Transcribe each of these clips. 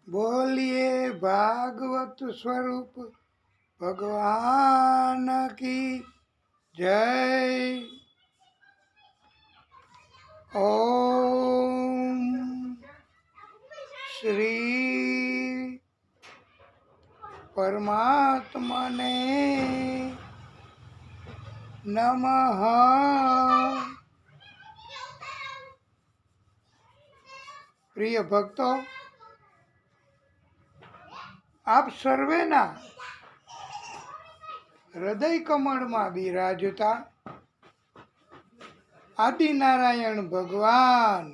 बोलिए भागवत स्वरूप भगवान की जय। ओम श्री परमात्मा ने नमः। प्रिय भक्तों, आप सर्वेना हृदय कमळમાં બિરાજતા આદિનારાયણ ભગવાન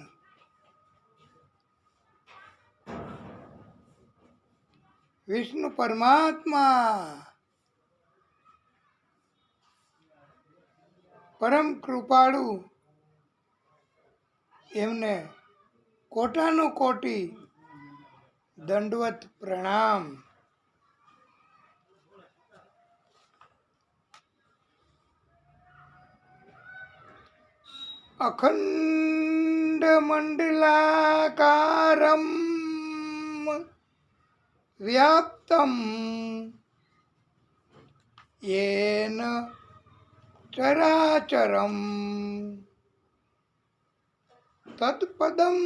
વિષ્ણુ પરમાત્મા પરમ કૃપાળુ એમને કોટાનો કોટી દંડવત પ્રણામ। अखंड मंडलाकारं व्याप्तं येन चराचरं तत्पदं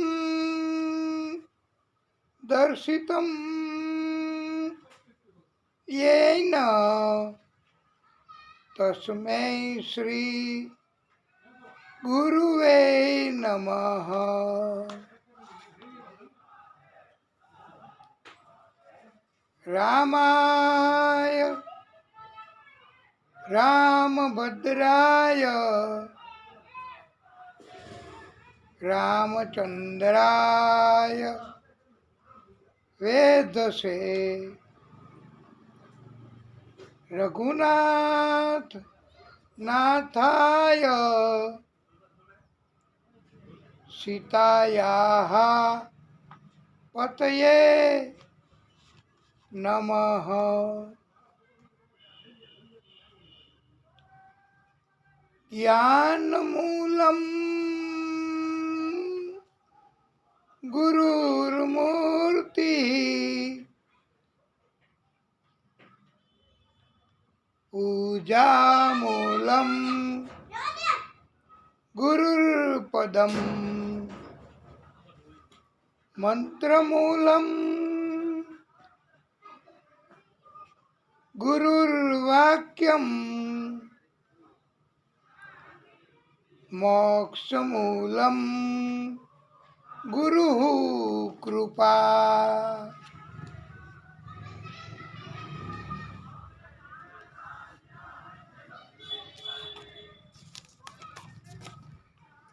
दर्शितं येन तस्मै श्री गुरुवे नमः। रामाय रामभद्राय रामचंद्राय वेधसे रघुनाथ नाथाय सीतायाः पतये नमः। ज्ञानमूलं गुरुर्मूर्तिः पूजामूलं गुरुर्पदम् मंत्रमूलं गुरुर्वाक्यं मोक्षमूलं गुरुः कृपा।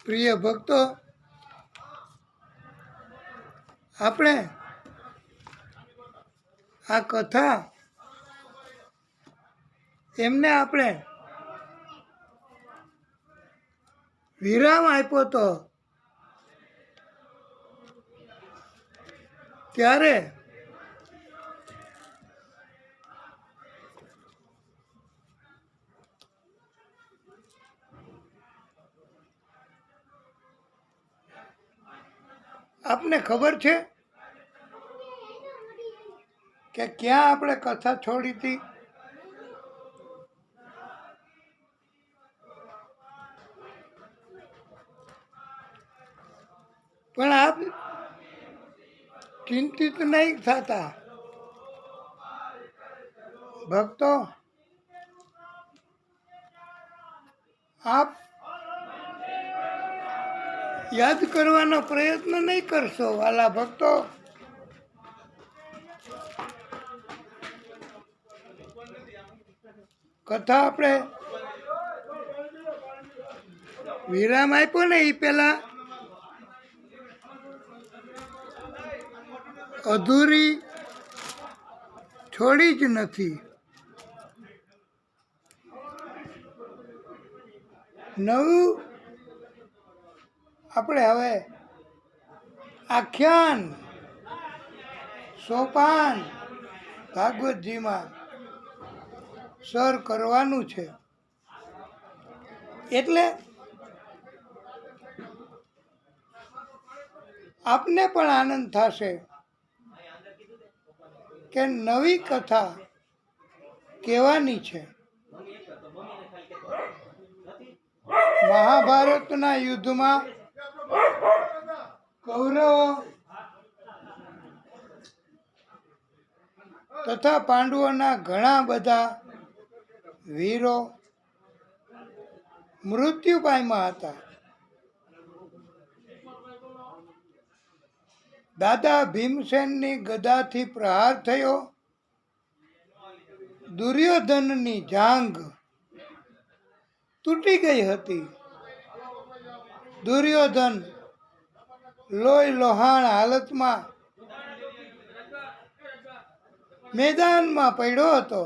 प्रिय भक्तों, આપણે આ કથા એમને આપણે વિરામ આપ્યો તો ત્યારે આપને ખબર છે કે ક્યાં આપણે કથા છોડી હતી? પણ આપ ચિંતિત નહીં થતા ભક્તો। આપ યાદ કરવાનો પ્રયત્ન નહીં કરશો વાલા ભક્તો। કથા આપણે વિરામ આપ્યો ને એ પેલા અધૂરી છોડી જ નથી। નવું આપણે હવે આખ્યાન સોપાન ભાગવતજીમાં સર કરવાનું છે। એટલે આપને પણ આનંદ થશે કે નવી કથા કહેવાની છે. મહાભારતના યુદ્ધમાં કૌરવો તથા પાંડવોના ઘણા બધા વીરો મૃત્યુ પામ્યા હતા. દાદા ભીમસેનની ગદાથી પ્રહાર થયો. દુર્યોધનની જાંઘ તૂટી ગઈ હતી. દુર્યોધન લોહી લોહાણ હાલતમાં મેદાનમાં પડ્યો હતો.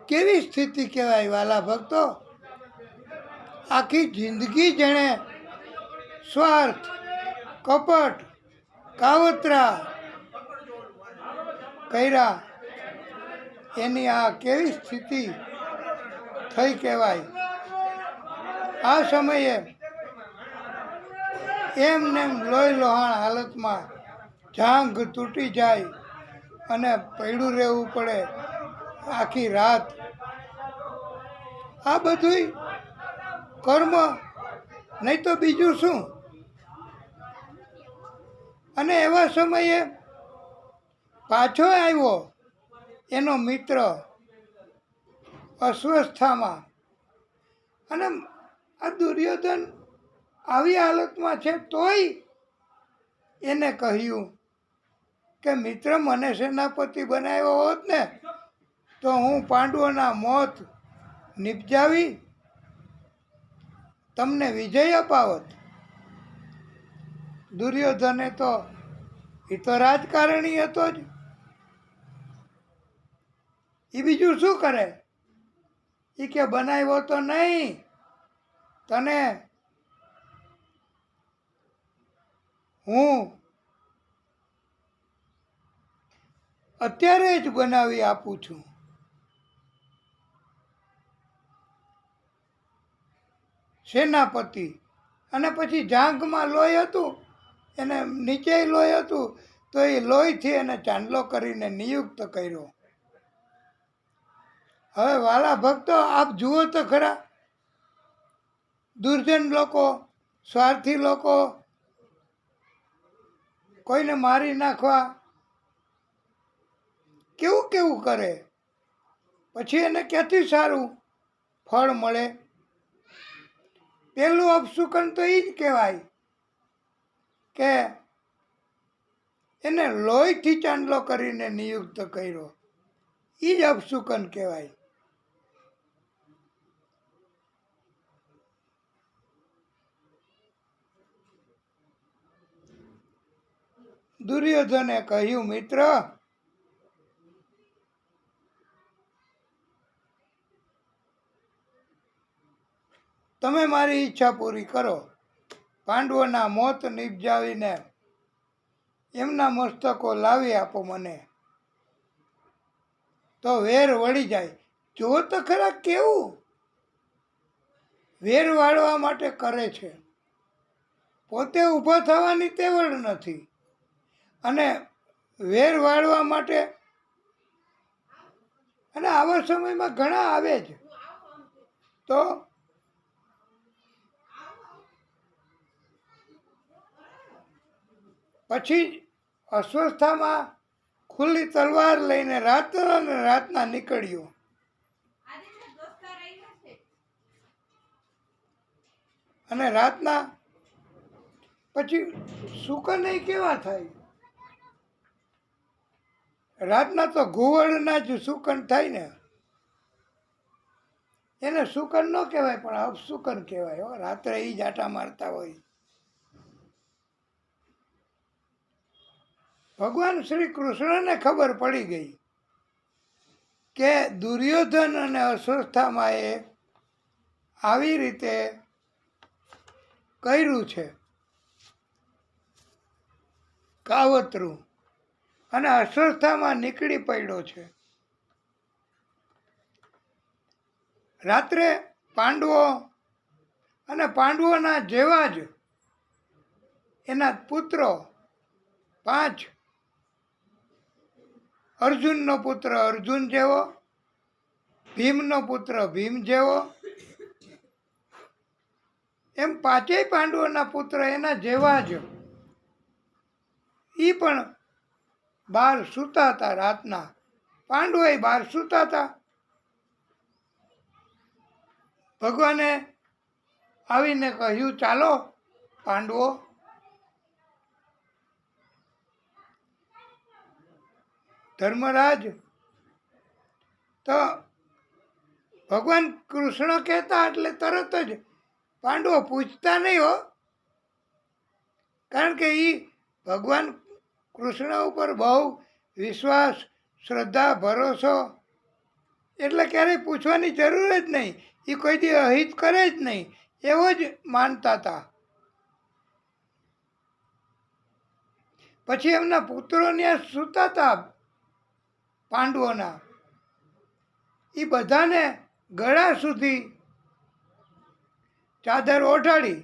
કેવી સ્થિતિ કહેવાય વાલા ભક્તો! આખી જિંદગી જેણે સ્વાર્થ, કપટ, કાવતરા કર્યા, એની આ કેવી સ્થિતિ થઈ કહેવાય. આ સમયે એમને લોહી લોહાણ હાલતમાં જાંઘ તૂટી જાય અને પડ્યું રહેવું પડે આખી રાત. આ બધું કર્મ, નહીં તો બીજું શું? અને એવા સમયે પાછો આવ્યો એનો મિત્ર અસ્વસ્થામાં, અને આ દુર્યોધન આવી હાલતમાં છે તોય એને કહ્યું કે મિત્ર, મને સેનાપતિ બનાવ્યો હોત ને તો હું પાંડવોના મોત નિપજાવી તમને વિજય અપાવત. દુર્યોધને તો એ તો રાજકારણી હતો જ, એ બીજું શું કરે? એ કે બનાવ્યો તો નહીં, તને હું અત્યારે જ બનાવી આપું છું. સેનાપતિ. અને પછી જાંઘમાં લોહી હતું, એને નીચે લોહી હતું, તો એ લોહીથી એને ચાંદલો કરીને નિયુક્ત કર્યો. હવે વાલા ભક્તો, આપ જુઓ તો ખરા, દુર્જન લોકો, સ્વાર્થી લોકો કોઈને મારી નાખવા કેવું કેવું કરે, પછી એને ક્યાંથી સારું ફળ મળે? પહેલું અપશુકન તો એ જ કહેવાય કે એને લોહીથી ચાંદલો કરીને નિયુક્ત કર્યો. એ જ અપશુકન કહેવાય. દુર્યોધને કહ્યું, મિત્ર, તમે મારી ઈચ્છા પૂરી કરો. પાંડવોના મોત નિપજાવીને એમના મસ્તકો લાવી આપો મને, તો વેર વળી જાય. જુઓ તો ખરા કેવું વેર વાળવા માટે કરે છે. પોતે ઊભો થવાની તેવડ નથી, અને વેર વાળવા માટે. અને આવા સમયમાં ઘણા આવે જ. તો પછી અસ્વસ્થામાં ખુલ્લી તલવાર લઈને રાતના નીકળ્યો. અને રાતના પછી શુકન કેવા થાય? રાતના તો ઘુવડના જ શુકન થાય ને. એને શુકન ન કહેવાય, પણ અપશુકન કહેવાય. રાત્રે એ જ આટા મારતા હોય. ભગવાન શ્રી કૃષ્ણને ખબર પડી ગઈ કે દુર્યોધન અને અસ્વસ્થામાં એ આવી રીતે કર્યું છે કાવતરું, અને અસ્વસ્થામાં નીકળી પડ્યો છે. રાત્રે પાંડવો અને પાંડવોના જેવા જ એના પુત્રો 5 અર્જુનનો પુત્ર અર્જુન જેવો, ભીમનો પુત્ર ભીમ જેવો, એમ પાંચેય પાંડવોના પુત્ર એના જેવા જ. એ પણ બહાર સૂતા હતા રાતના. પાંડવો બહાર સૂતા હતા. ભગવાને આવીને કહ્યું, ચાલો પાંડવો. ધર્મરાજ તો ભગવાન કૃષ્ણ કહેતા એટલે તરત જ પાંડવો પૂછતા નહીં હો, કારણ કે એ ભગવાન કૃષ્ણ ઉપર બહુ વિશ્વાસ, શ્રદ્ધા, ભરોસો, એટલે ક્યારેય પૂછવાની જરૂર જ નહીં. એ કોઈ દી અહિત કરે જ નહીં, એવો જ માનતા હતા. પછી એમના પુત્રો ત્યાં સૂતા હતા પાંડવોના. એ બધાને ગળા સુધી ચાદર ઓઢાડી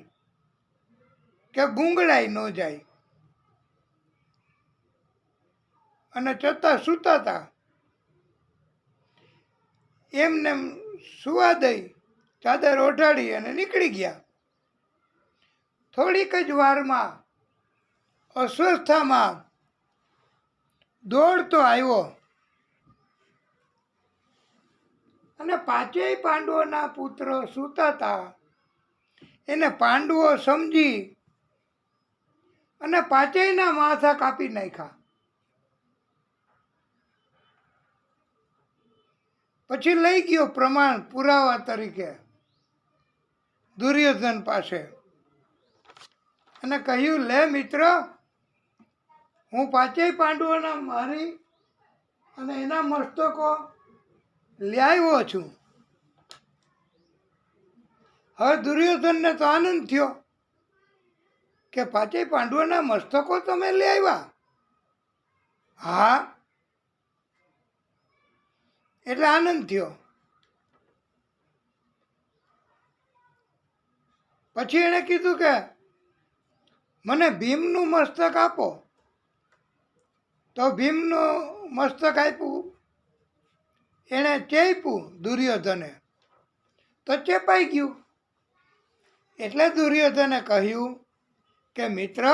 કે ગુંગળાઈ ન જાય, અને છતાં સૂતા હતા. એમને સુવા દઈ ચાદર ઓઢાડી અને નીકળી ગયા. થોડીક જ વારમાં અસ્વસ્થામાં દોડતો આવ્યો અને પાંચેય પાંડવોના પુત્રો સૂતા હતા. એને પાંડવો સમજી અને પાંચેયના માથા કાપી નાખ્યા. પછી લઈ ગયો પ્રમાણ પુરાવા તરીકે દુર્યોધન પાસે અને કહ્યું, લે મિત્ર, હું પાંચેય પાંડવોના મારી અને એના મસ્તકો લ્યાવ્યો છું. હવે દુર્યોધનને તો આનંદ થયો કે પાંચેય પાંડવોના મસ્તકો તમે લઈ આવ્યા? હા, એટલે આનંદ થયો. પછી એણે કીધું કે મને ભીમનું મસ્તક આપો. તો ભીમનું મસ્તક આપ્યું. એણે ચેપ્યું દુર્યોધને, તો ચેપાઈ ગયું. એટલે દુર્યોધને કહ્યું કે મિત્ર,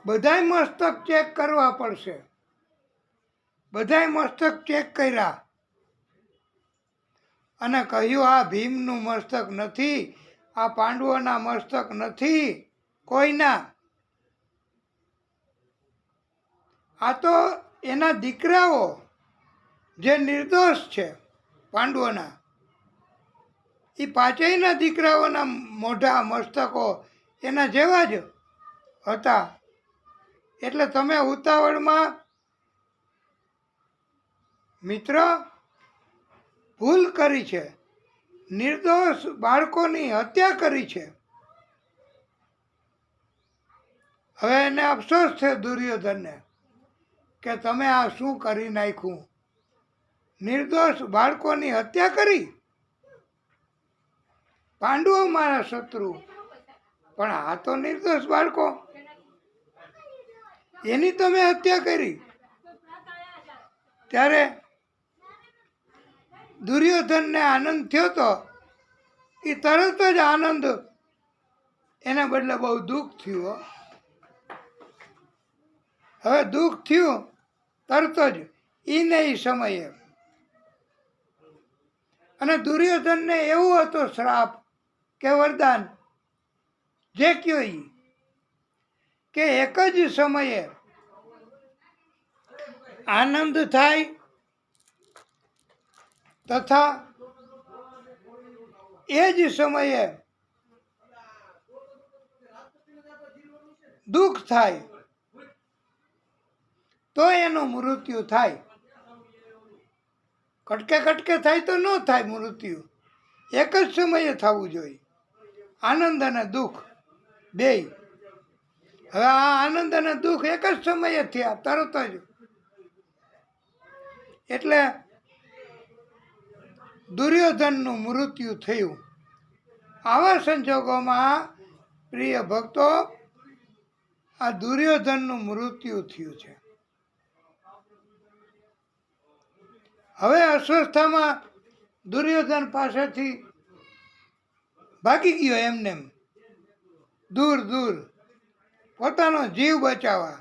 બધાય મસ્તક ચેક કરવા પડશે. બધાય મસ્તક ચેક કર્યા અને કહ્યું, આ ભીમનું મસ્તક નથી, આ પાંડવોના મસ્તક નથી કોઈના, આ તો એના દીકરાઓ જે નિર્દોષ છે પાંડવોના, એ પાંચેયના દીકરાઓના મોઢા મસ્તકો એના જેવા જ હતા. એટલે તમે ઉતાવળમાં મિત્ર ભૂલ કરી છે, નિર્દોષ બાળકોની હત્યા કરી છે. હવે એને અફસોસ છે દુર્યોધનને કે તમે આ શું કરી નાખ્યું, નિર્દોષ બાળકોની હત્યા કરી. પાંડવો મારા શત્રુ, પણ આ તો નિર્દોષ બાળકો, એની તમે હત્યા કરી. ત્યારે દુર્યોધનને આનંદ થયો તો એ તરત જ આનંદ એના બદલે બહુ દુઃખ થયું. હવે દુઃખ થયું તરત જ એને એ સમયે. અને દુર્યોધનને એવો હતો શ્રાપ કે વરદાન, જે કયો એ કે એક જ સમયે આનંદ થાય તથા એ જ સમયે દુઃખ થાય, તો એનું મૃત્યુ થાય. કટકે કટકે થાય તો ન થાય મૃત્યુ, એક જ સમયે થવું જોઈએ, આનંદ અને દુઃખ બેય. હવે આ આનંદ અને દુઃખ એક જ સમયે થયા તરત જ. એટલે દુર્યોધનનું મૃત્યુ થયું. આવા સંજોગોમાં પ્રિય ભક્તો, આ દુર્યોધનનું મૃત્યુ થયું છે. હવે અસ્વસ્થામાં દુર્યોધન પાસેથી ભાગી ગયો એમને દૂર દૂર પોતાનો જીવ બચાવવા.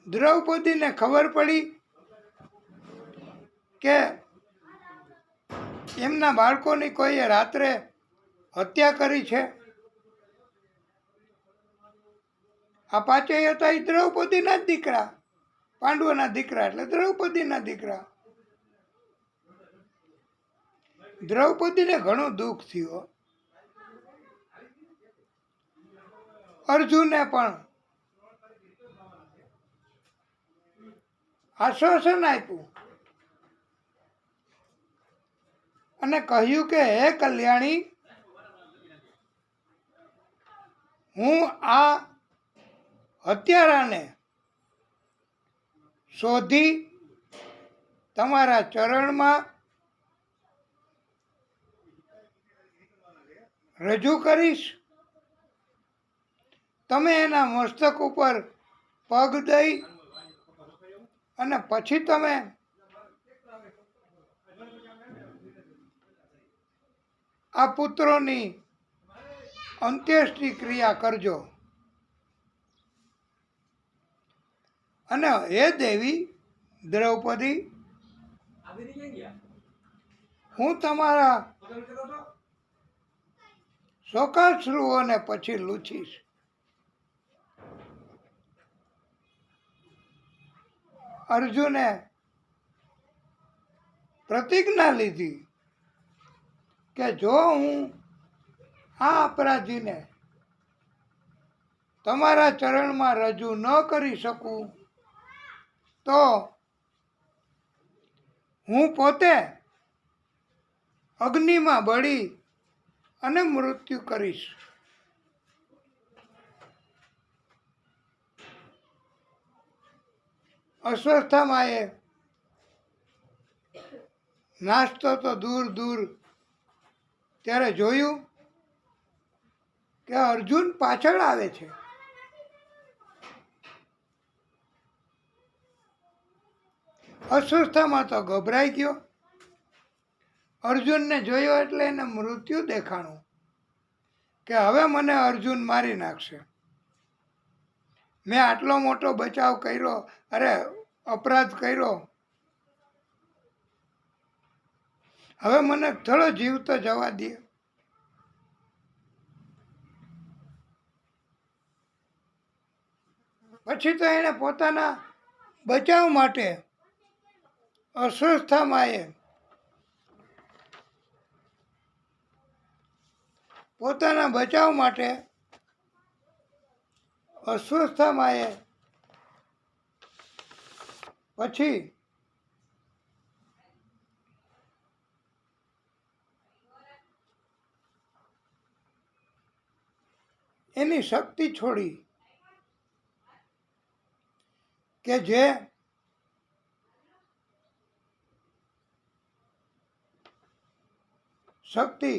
દ્રૌપદીને ખબર પડી કે એમના બાળકોની કોઈએ રાત્રે હત્યા કરી છે. આ પાંચેય હતા એ દ્રૌપદીના જ દીકરા, પાંડવોના દીકરા એટલે દ્રૌપદીના દીકરા. દ્રૌપદીને ઘણું દુઃખ થયું. અર્જુને પણ આશ્વાસન આપ્યું અને કહ્યું કે હે કલ્યાણી, હું આ હત્યારાને શોધી તમારા ચરણમાં રજૂ કરીશ. તમે એના મસ્તક ઉપર પગ દઈ અને પછી તમે આ પુત્રોની અંત્યેષ્ટિ ક્રિયા કરજો. અને હે દેવી દ્રૌપદી, હું તમારા શોકાશ્રુઓને પછી લૂછીશ. અર્જુને પ્રતિજ્ઞા લીધી કે જો હું આ અપરાધીને તમારા ચરણમાં રજૂ ન કરી શકું તો હું પોતે અગ્નિમાં બળી અને મૃત્યુ કરીશ. અસ્વસ્થામાએ નાસ્તો તો દૂર દૂર ત્યારે જોયું કે અર્જુન પાછળ આવે છે. અસ્વસ્થામાં તો ગભરાઈ ગયો. અર્જુનને જોયો એટલે એને મૃત્યુ દેખાણું કે હવે મને અર્જુન મારી નાખશે. મેં આટલો મોટો બચાવ કર્યો, અરે અપરાધ કર્યો, હવે મને થોડો જીવ તો જવા દે. પછી તો એણે પોતાના બચાવ માટે અસ્વસ્થામાએ પોતાના બચાવ માટે અસ્વસ્થામાએ પછી એની શક્તિ છોડી કે જે શક્તિ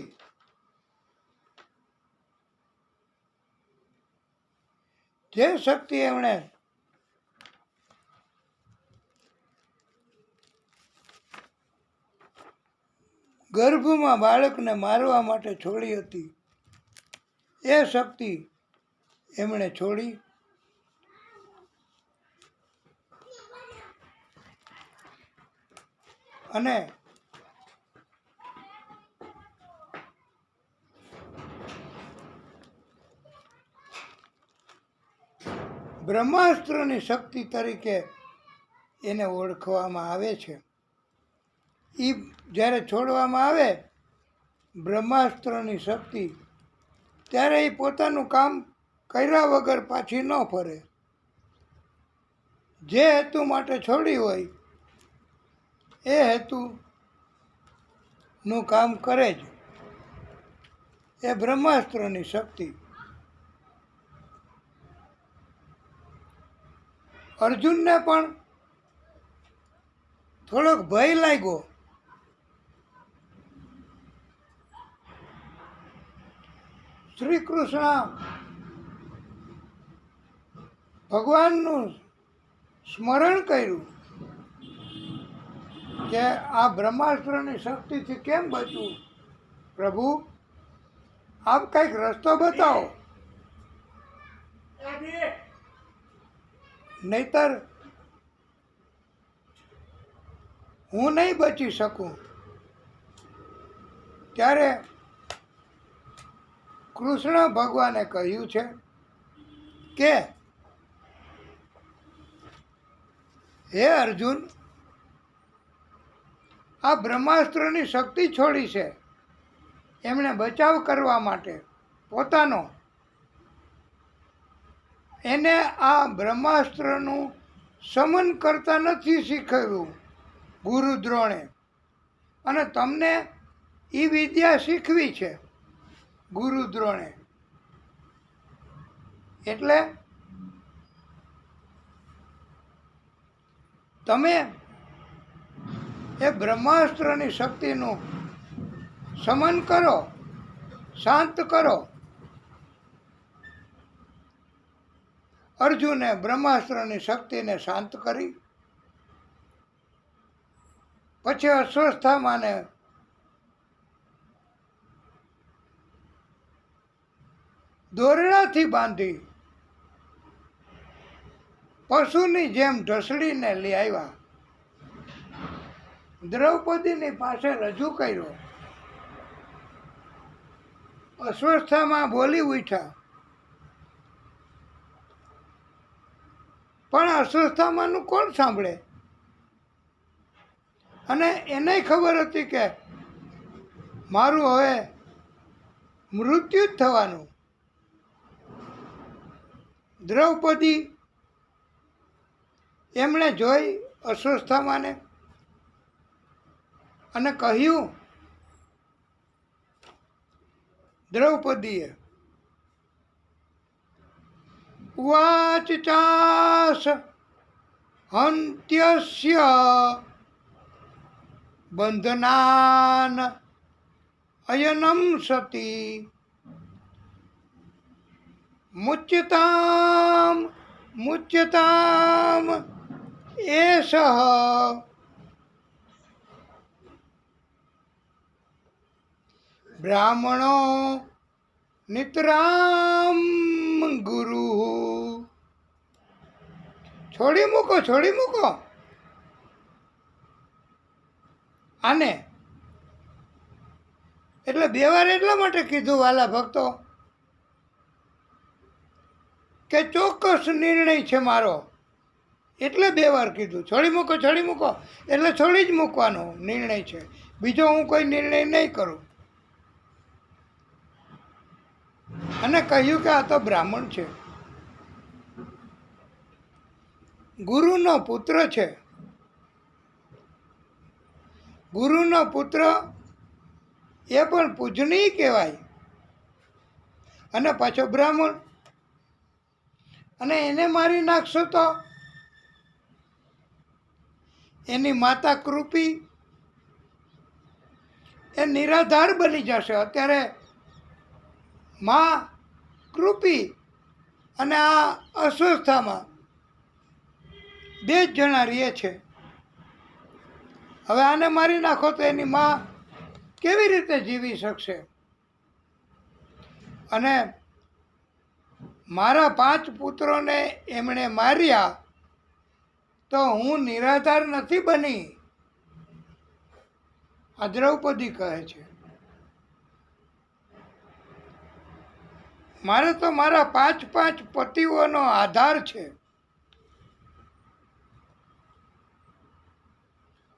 એમણે ગર્ભમાં બાળકને મારવા માટે છોડી હતી, એ શક્તિ એમણે છોડી અને બ્રહ્માસ્ત્રની શક્તિ તરીકે એને ઓળખવામાં આવે છે. એ જ્યારે છોડવામાં આવે બ્રહ્માસ્ત્રની શક્તિ, ત્યારે એ પોતાનું કામ કર્યા વગર પાછી ન ફરે. જે હેતુ માટે છોડી હોય એ હેતુનું કામ કરે જ. એ બ્રહ્માસ્ત્રની શક્તિ. અર્જુનને પણ થોડોક ભય લાગ્યો શ્રી કૃષ્ણ ભગવાનનું સ્મરણ કર્યું કે આ બ્રહ્માસ્ત્રની શક્તિથી કેમ બચવું? પ્રભુ, આપ કંઈક રસ્તો બતાવો, નહીતર હું નહીં બચી શકું. ત્યારે કૃષ્ણ ભગવાને કહ્યું છે કે હે અર્જુન, આ બ્રહ્માસ્ત્રની શક્તિ છોડી છે એમણે બચાવ કરવા માટે પોતાનો, એને આ બ્રહ્માસ્ત્રનું શમન કરતા નથી શીખવ્યું ગુરુ દ્રોણે, અને તમને એ વિદ્યા શીખવી છે ગુરુ દ્રોણે. એટલે તમે એ બ્રહ્માસ્ત્રની શક્તિનું શમન કરો, શાંત કરો. અર્જુને બ્રહ્માસ્ત્રની શક્તિને શાંત કરી. પછી અશ્વસ્થામાને દોરડાથી બાંધી પશુની જેમ ઢસડીને લઈ આવ્યા, દ્રૌપદીની પાસે રજૂ કર્યો. અશ્વસ્થામાં બોલી ઉઠ્યા, પણ અશ્વસ્થામાનું કોણ સાંભળે? અને એને ખબર હતી કે મારું હવે મૃત્યુ જ થવાનું. દ્રૌપદી એમણે જોઈ અશ્વસ્થામાને અને કહ્યું, દ્રૌપદીએ ઉવાચ ચાસ હંત્યસ્ય બંધનાન અયનમ સતી મુચ્યતામ મુચ્યતામ એષઃ બ્રાહ્મણો નિતરામ ગુરુ. છોડી મૂકો, છોડી મૂકો આને. એટલે બે વાર એટલા માટે કીધું વાલા ભક્તો કે ચોક્કસ નિર્ણય છે મારો, એટલે બે વાર કીધું. છોડી મૂકો, છોડી મૂકો એટલે છોડી જ મૂકવાનો નિર્ણય છે, બીજો હું કોઈ નિર્ણય નહીં કરું. અને કહ્યું કે આ તો બ્રાહ્મણ છે, ગુરુનો પુત્ર છે. ગુરુનો પુત્ર એ પણ પૂજનીય કહેવાય, અને પાછો બ્રાહ્મણ. અને એને મારી નાખશો તો એની માતા કૃપી એ નિરાધાર બની જશે. અત્યારે માં કૃપી અને આ અસ્વસ્થામાં બે જ જણા રહે છે. હવે આને મારી નાખો તો એની માં કેવી રીતે જીવી શકશે? અને મારા 5 પુત્રોને એમણે માર્યા તો હું નિરાધાર નથી બની, આ દ્રૌપદી કહે છે. મારે તો મારા 5 પતિઓનો આધાર છે.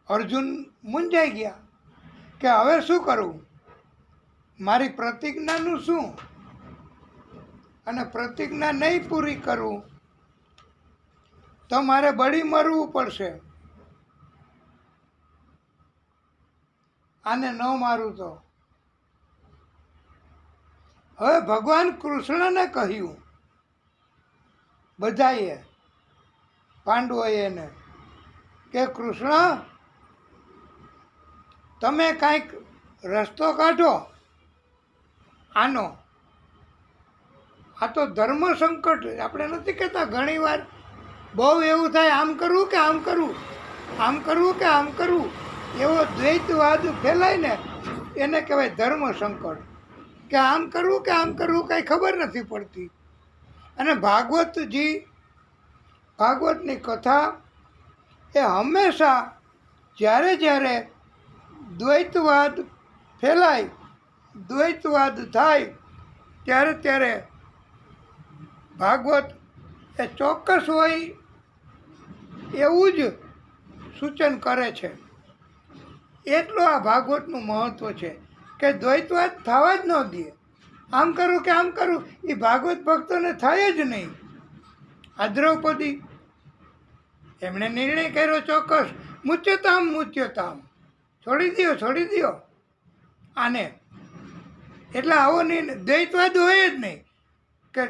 અર્જુન મૂંઝાઈ ગયા કે હવે શું કરવું, મારી પ્રતિજ્ઞાનું શું? અને પ્રતિજ્ઞા નહીં પૂરી કરું તો મારે બળી મરવું પડશે. આને ન મારું તો. હવે ભગવાન કૃષ્ણને કહ્યું, બધાએ પાંડવોએ એને કે કૃષ્ણ, તમે કાંઈક રસ્તો કાઢો આનો. આ તો ધર્મ સંકટ. આપણે નથી કહેતા ઘણી વાર બહુ એવું થાય, આમ કરવું કે આમ કરવું, આમ કરવું કે આમ કરવું, એવો દ્વૈતવાદ ફેલાય ને એને કહેવાય ધર્મ સંકટ. કે આમ કરવું કે આમ કરવું કાંઈ ખબર નથી પડતી. અને ભાગવતની કથા એ હંમેશા જ્યારે જ્યારે દ્વૈતવાદ ફેલાય, દ્વૈતવાદ થાય ત્યારે ત્યારે ભાગવત એ ચોક્કસ હોય એવું જ સૂચન કરે છે. એટલું આ ભાગવતનું મહત્ત્વ છે કે દ્વૈતવાદ થવા જ ન દે. આમ કરું કે આમ કરું એ ભાગવત ભક્તોને થાય જ નહીં. આ દ્રૌપદી એમણે નિર્ણય કર્યો ચોક્કસ, મુચ્યતામ મુચ્યતામ, છોડી દો આને. એટલે આવો દ્વૈતવાદ હોય જ નહીં કે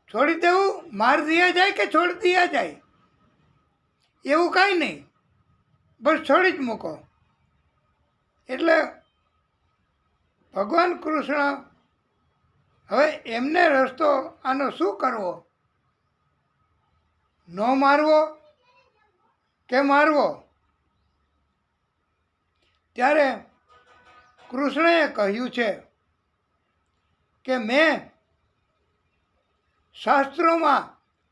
છોડી દેવું, માર દિયા જાય કે છોડી દિયા જાય, એવું કાંઈ નહીં, બસ છોડી જ મૂકો. એટલે ભગવાન કૃષ્ણ હવે એમને રસ્તો આનો શું કરવો, ન મારવો કે મારવો. ત્યારે કૃષ્ણએ કહ્યું છે કે મેં શાસ્ત્રોમાં,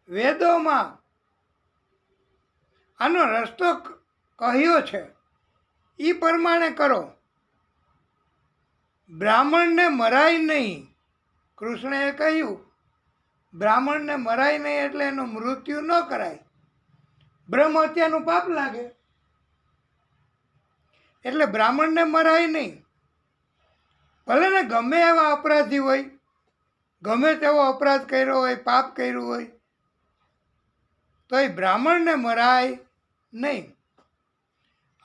વેદોમાં આનો રસ્તો કહ્યો છે, એ પ્રમાણે કરો. બ્રાહ્મણને મરાય નહીં. કૃષ્ણએ કહ્યું બ્રાહ્મણને મરાય નહીં એટલે એનું મૃત્યુ ન કરાય, બ્રહ્મ હત્યાનું પાપ લાગે. એટલે બ્રાહ્મણને મરાય નહીં. ભલે ને ગમે એવા અપરાધી હોય, ગમે તેવો અપરાધ કર્યો હોય, પાપ કર્યું હોય, તો એ બ્રાહ્મણને મરાય નહીં.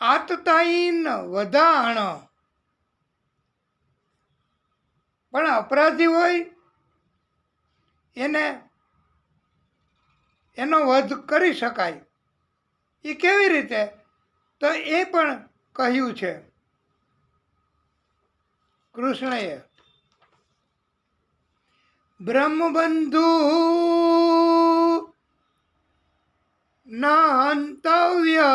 આતતાઈન વધાણ, પણ અપરાધી હોય એનો વધ કરી શકાય. એ કેવી રીતે, તો એ પણ કહ્યું છે કૃષ્ણએ. બ્રહ્મબંધુ ન હંતવ્ય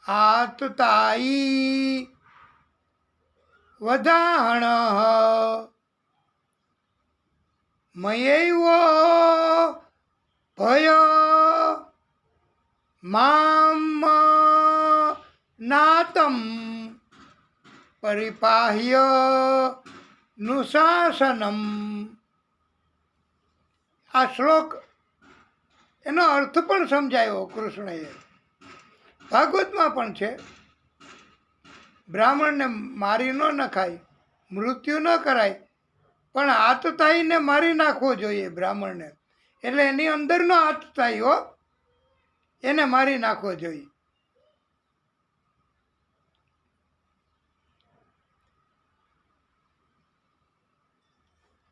આતતાઈ વદાહણ મયૈવ ભય મામ નાતમ પરિપાહ્ય નુશાસનમ. આ શ્લોક એનો અર્થ પણ સમજાયો કૃષ્ણએ. ભાગવતમાં પણ છે, બ્રાહ્મણને મારી ન નખાય, મૃત્યુ ન કરાય, પણ આતતાઈને મારી નાખવો જોઈએ બ્રાહ્મણને. એટલે એની અંદરનો આતતાઈ હો, એને મારી નાખવો જોઈએ.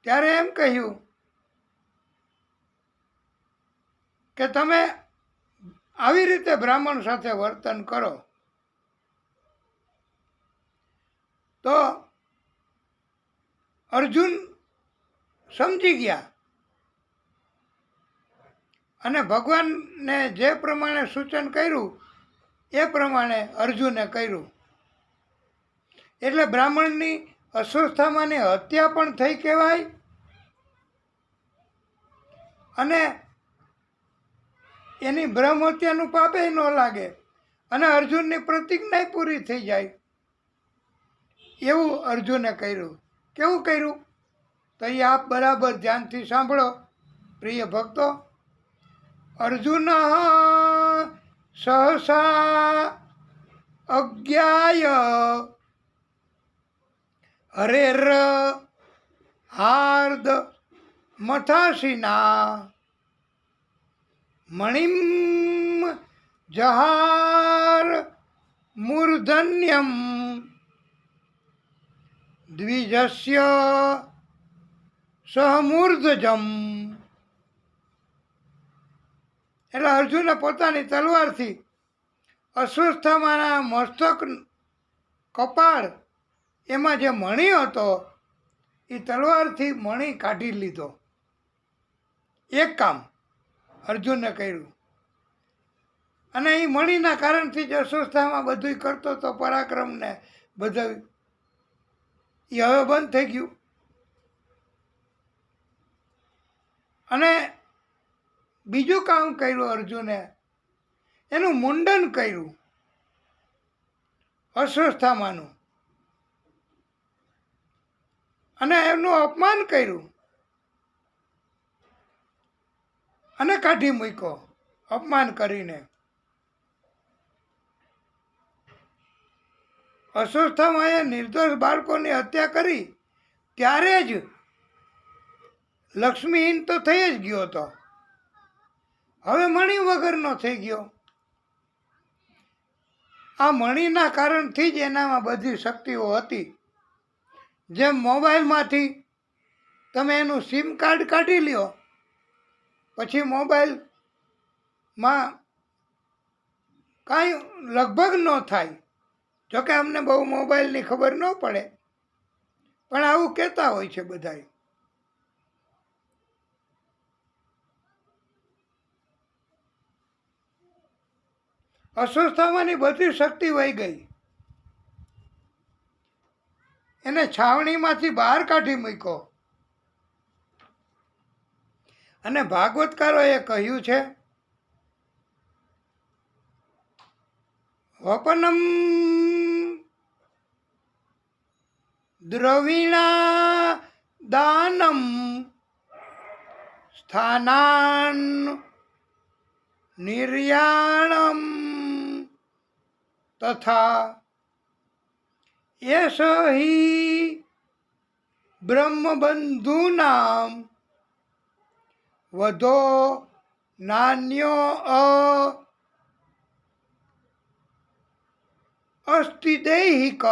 ત્યારે એમ કહ્યું કે તમે આવી રીતે બ્રાહ્મણ સાથે વર્તન કરો તો અર્જુન સમજી ગયા અને ભગવાનને જે પ્રમાણે સૂચન કર્યું એ પ્રમાણે અર્જુને કર્યું. એટલે બ્રાહ્મણની અસ્વસ્થામાંની હત્યા પણ થઈ કહેવાય અને એની બ્રહ્મ હત્યાનું પાપે ન લાગે અને અર્જુનની પ્રતિજ્ઞા પૂરી થઈ જાય. એવું અર્જુને કર્યું. કેવું કર્યું તો એ આપ બરાબર ધ્યાનથી સાંભળો પ્રિય ભક્તો. અર્જુન સહસા અજ્ઞાય હરેર હાર્દ મથાસીના મણિમ જહાર મૂર્ધન્યમ દ્વિજસ્ય સહમૂર્ધજમ. એટલે અર્જુને પોતાની તલવારથી અસ્વસ્થમાના મસ્તક કપાળ એમાં જે મણી હતો એ તલવારથી મણી કાઢી લીધો. એક કામ અર્જુને કર્યું, અને એ મણીના કારણથી જ અસ્વસ્થતામાં બધું કરતો હતો, પરાક્રમને બધું એ હવે બંધ થઈ ગયું. અને બીજું કામ કર્યું અર્જુને, એનું મુંડન કર્યું અસ્વસ્થતામાંનું, અને એમનું અપમાન કર્યું અને કાઢી મૂક્યો અપમાન કરીને. અસ્વસ્થતામાં એ નિર્દોષ બાળકોની હત્યા કરી ત્યારે જ લક્ષ્મીહીન તો થઈ જ ગયો હતો, હવે મણી વગરનો થઈ ગયો. આ મણીના કારણથી જ એનામાં બધી શક્તિઓ હતી. જેમ મોબાઈલમાંથી તમે એનું સિમ કાર્ડ કાઢી લ્યો, પછી મોબાઈલમાં કાંઈ લગભગ ન થાય. જોકે અમને બહુ મોબાઈલની ખબર ન પડે, પણ આવું કહેતા હોય છે બધાય. અસ્વસ્થતામાંની બધી શક્તિ વહી ગઈ, એને છાવણીમાંથી બહાર કાઢી મૂક્યો. અને ભાગવતકારોએ કહ્યું છે, વપનમ દ્રવિણા દાનમ સ્થાનાન નિર્યાણમ તથા યશ હિ બ્રહ્મબંધૂનામ વધો નાન્યો અસ્તિ દૈહિક.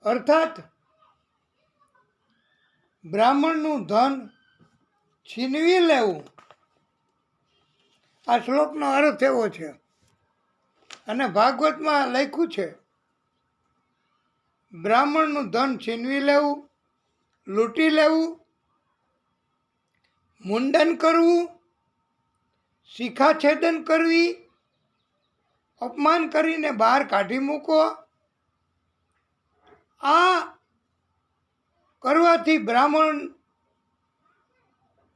અર્થાત બ્રાહ્મણનું ધન છીનવી લેવું, આ શ્લોકનો અર્થ એવો છે. અને ભાગવતમાં લખ્યું છે, બ્રાહ્મણનું ધન છીનવી લેવું, લૂંટી લેવું, મુંડન કરવું, શિખાછેદન કરવી, અપમાન કરીને બહાર કાઢી મૂકવો, આ કરવાથી બ્રાહ્મણ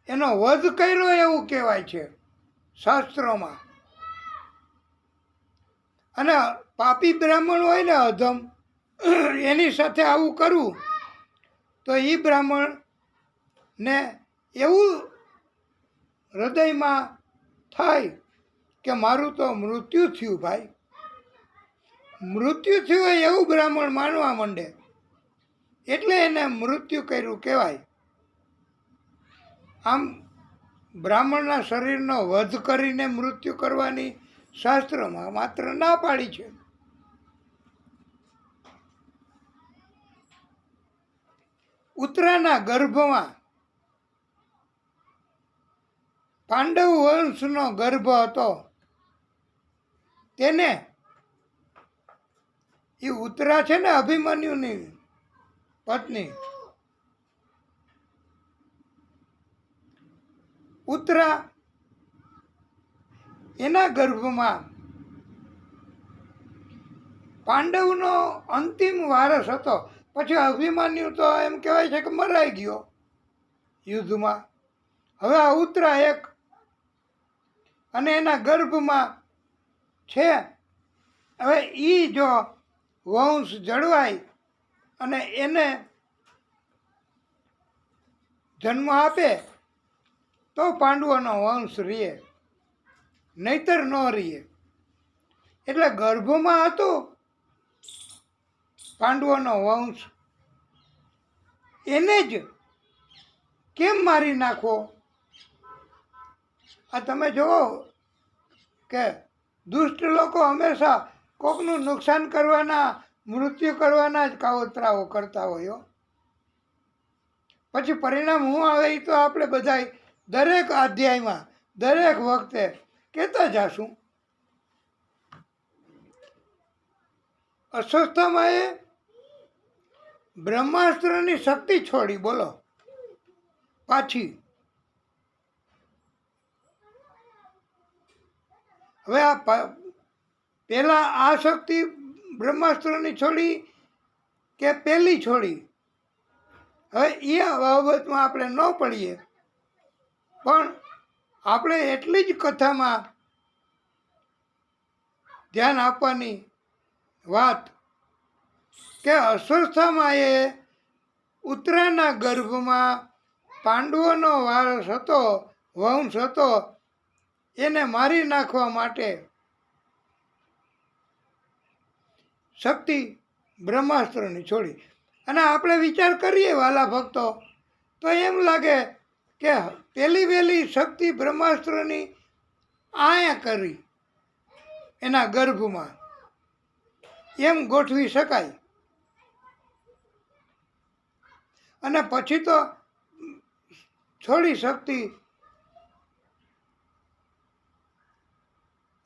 એનો વધ કર્યો એવું કહેવાય છે શાસ્ત્રોમાં. અને પાપી બ્રાહ્મણ હોય ને અધમ, એની સાથે આવું કરવું તો એ બ્રાહ્મણને એવું હૃદયમાં થાય કે મારું તો મૃત્યુ થયું ભાઈ, મૃત્યુ થયું હોય એવું બ્રાહ્મણ માનવા માંડે, એટલે એને મૃત્યુ કર્યું કહેવાય. આમ બ્રાહ્મણના શરીરનો વધ કરીને મૃત્યુ કરવાની શાસ્ત્રોમાં માત્ર ના પાડી છે. ઉત્તરાના ગર્ભમાં પાંડવ વંશનો ગર્ભ હતો, તેને એ ઉત્તરા છે ને અભિમન્યુની પત્ની, ઉત્તરા એના ગર્ભમાં પાંડવનો અંતિમ વારસ હતો. પછી અભિમન્યુ તો એમ કહેવાય છે કે મરાઈ ગયો યુદ્ધમાં. હવે આ ઉત્તરા એક, અને એના ગર્ભમાં છે. હવે એ જો વંશ જળવાય અને એને જન્મ આપે તો પાંડવોનો વંશ રહે, નહીતર ન રહે. એટલે ગર્ભમાં હતો પાંડવોનો વંશ, એને જ કેમ મારી નાખવો? આ તમે જુઓ કે દુષ્ટ લોકો હંમેશા કોકનું નુકસાન કરવાના, મૃત્યુ કરવાના જ કાવતરાઓ કરતા હોય. પછી પરિણામ શું આવે એ તો આપણે બધાય દરેક અધ્યાયમાં દરેક વખતે કહેતા જાશું. અસ્વસ્થતામાં એ બ્રહ્માસ્ત્રની શક્તિ છોડી. બોલો પાછી. હવે આ પેલા આ શક્તિ બ્રહ્માસ્ત્રની છોડી કે પેલી છોડી, હવે એ બાબતમાં આપણે ન પડીએ, પણ આપણે એટલી જ કથામાં ધ્યાન આપવાની વાત કે અસ્વસ્થામાં એ ઉત્તરાના ગર્ભમાં પાંડવોનો વારસ હતો, વંશ હતો, એને મારી નાખવા માટે શક્તિ બ્રહ્માસ્ત્રની છોડી. અને આપણે વિચાર કરીએ વાલા ભક્તો, તો એમ લાગે કે પહેલી શક્તિ બ્રહ્માસ્ત્રની આયા કરી એના ગર્ભમાં, એમ ગોઠવી શકાય. અને પછી તો છોડી શક્તિ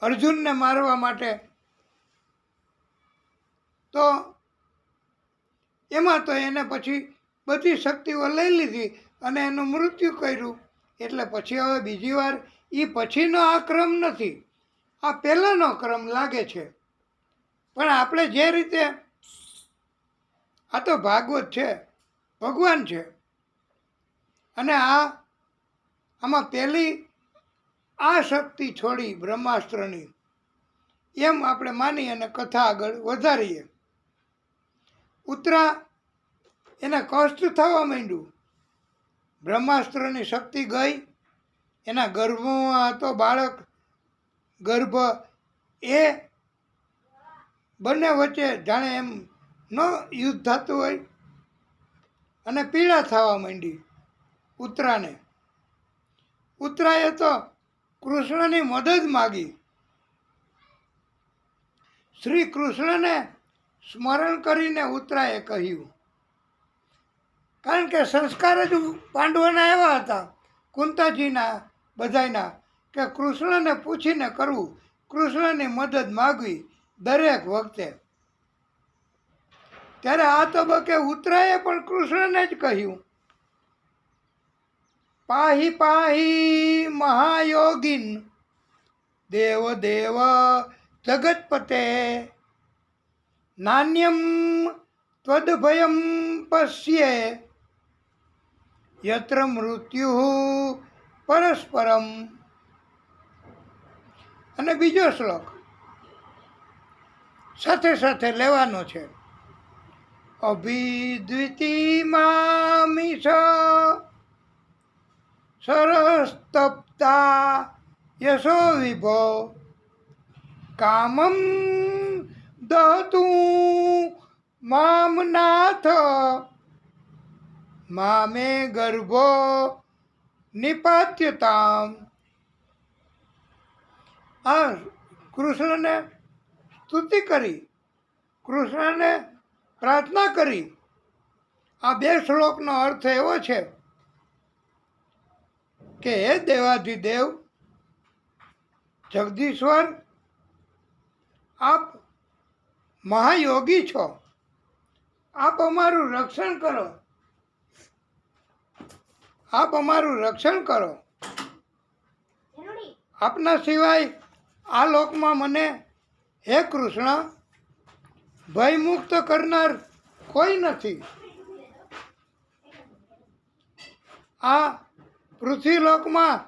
અર્જુનને મારવા માટે. તો એમાં તો એને પછી બધી શક્તિઓ લઈ લીધી અને એનું મૃત્યુ કર્યું. એટલે પછી હવે બીજી વાર એ પછીનો આ ક્રમ નથી, આ પહેલાંનો ક્રમ લાગે છે. પણ આપણે જે રીતે, આ તો ભાગવત છે, ભગવાન છે, અને આમાં પહેલી આ શક્તિ છોડી બ્રહ્માસ્ત્રની, એમ આપણે માની અને કથા આગળ વધારીએ. ઉત્તરા એને કષ્ટ થવા માંડ્યું. બ્રહ્માસ્ત્રની શક્તિ ગઈ, એના ગર્ભમાં હતો બાળક, ગર્ભ એ બંને વચ્ચે જાણે એમ ન યુદ્ધ થતું હોય, અને પીડા થવા માંડી ઉત્તરાને. ઉત્તરાએ તો કૃષ્ણની મદદ માગી. શ્રી કૃષ્ણને સ્મરણ કરીને ઉત્તરાએ કહ્યું, કારણ કે સંસ્કાર જ પાંડવોના એવા હતા, કુંતાજીના બધાયના, કે કૃષ્ણને પૂછીને કરવું, કૃષ્ણની મદદ માગવી દરેક વખતે. ત્યારે આ તબક્કે ઉત્તરાએ પણ કૃષ્ણને જ કહ્યું, પાહી પાહી મહાયોગીન દેવ દેવ જગતપતે નાન્યમ ત્વદભયમ પશ્યે યત્ર મૃત્યુ પરસ્પરમ. અને બીજો શ્લોક સાથે સાથે લેવાનો છે. અભિદ્વિતીમામિષ સરસ્તપ્તા યશો વિભો કામમ દહતું મામ નાથ મામે ગર્ભો નિપાત્યતામ. આ કૃષ્ણને સ્તુતિ કરી, કૃષ્ણને પ્રાર્થના કરી. આ બે શ્લોકનો અર્થ એવો છે કે હે દેવાધિદેવ જગદીશ્વર, આપ મહાયોગી છો, આપ અમારું રક્ષણ કરો, આપ અમારું રક્ષણ કરો. આપના સિવાય આ લોકમાં મને હે કૃષ્ણ ભયમુક્ત કરનાર કોઈ નથી. આ પૃથ્વીલોકમાં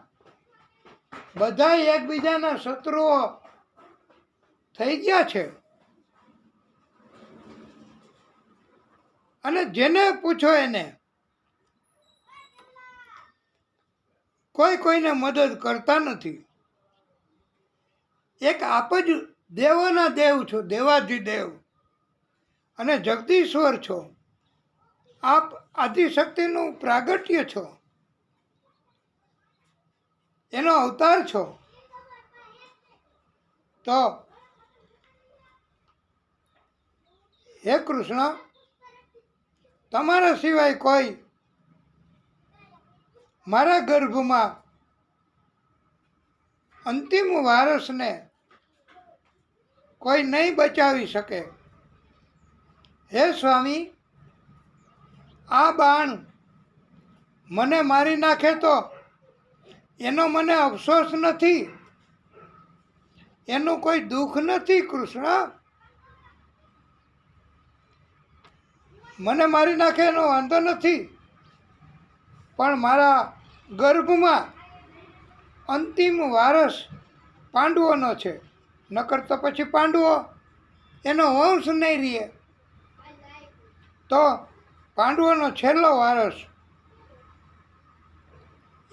બધા એકબીજાના શત્રુઓ થઈ ગયા છે, અને જેને પૂછો એને કોઈને મદદ કરતા નથી. એક આપ જ દેવોના દેવ છો, દેવાધિદેવ, અને જગદીશ્વર છો. આપ આદિશક્તિનું પ્રાગટ્ય છો, એનો અવતાર છો. તો હે કૃષ્ણ, તમારા સિવાય કોઈ મારા ગર્ભમાં અંતિમ વારસને કોઈ નહીં બચાવી શકે. હે સ્વામી, આ બાણ મને મારી નાખે તો એનો મને અફસોસ નથી, એનું કોઈ દુઃખ નથી. કૃષ્ણ, મને મારી નાખે એનો વાંધો નથી, પણ મારા ગર્ભમાં અંતિમ વારસ પાંડવોનો છે. નકર તો પછી પાંડવો એનો વંશ નહીં રહે. તો પાંડવોનો છેલ્લો વારસ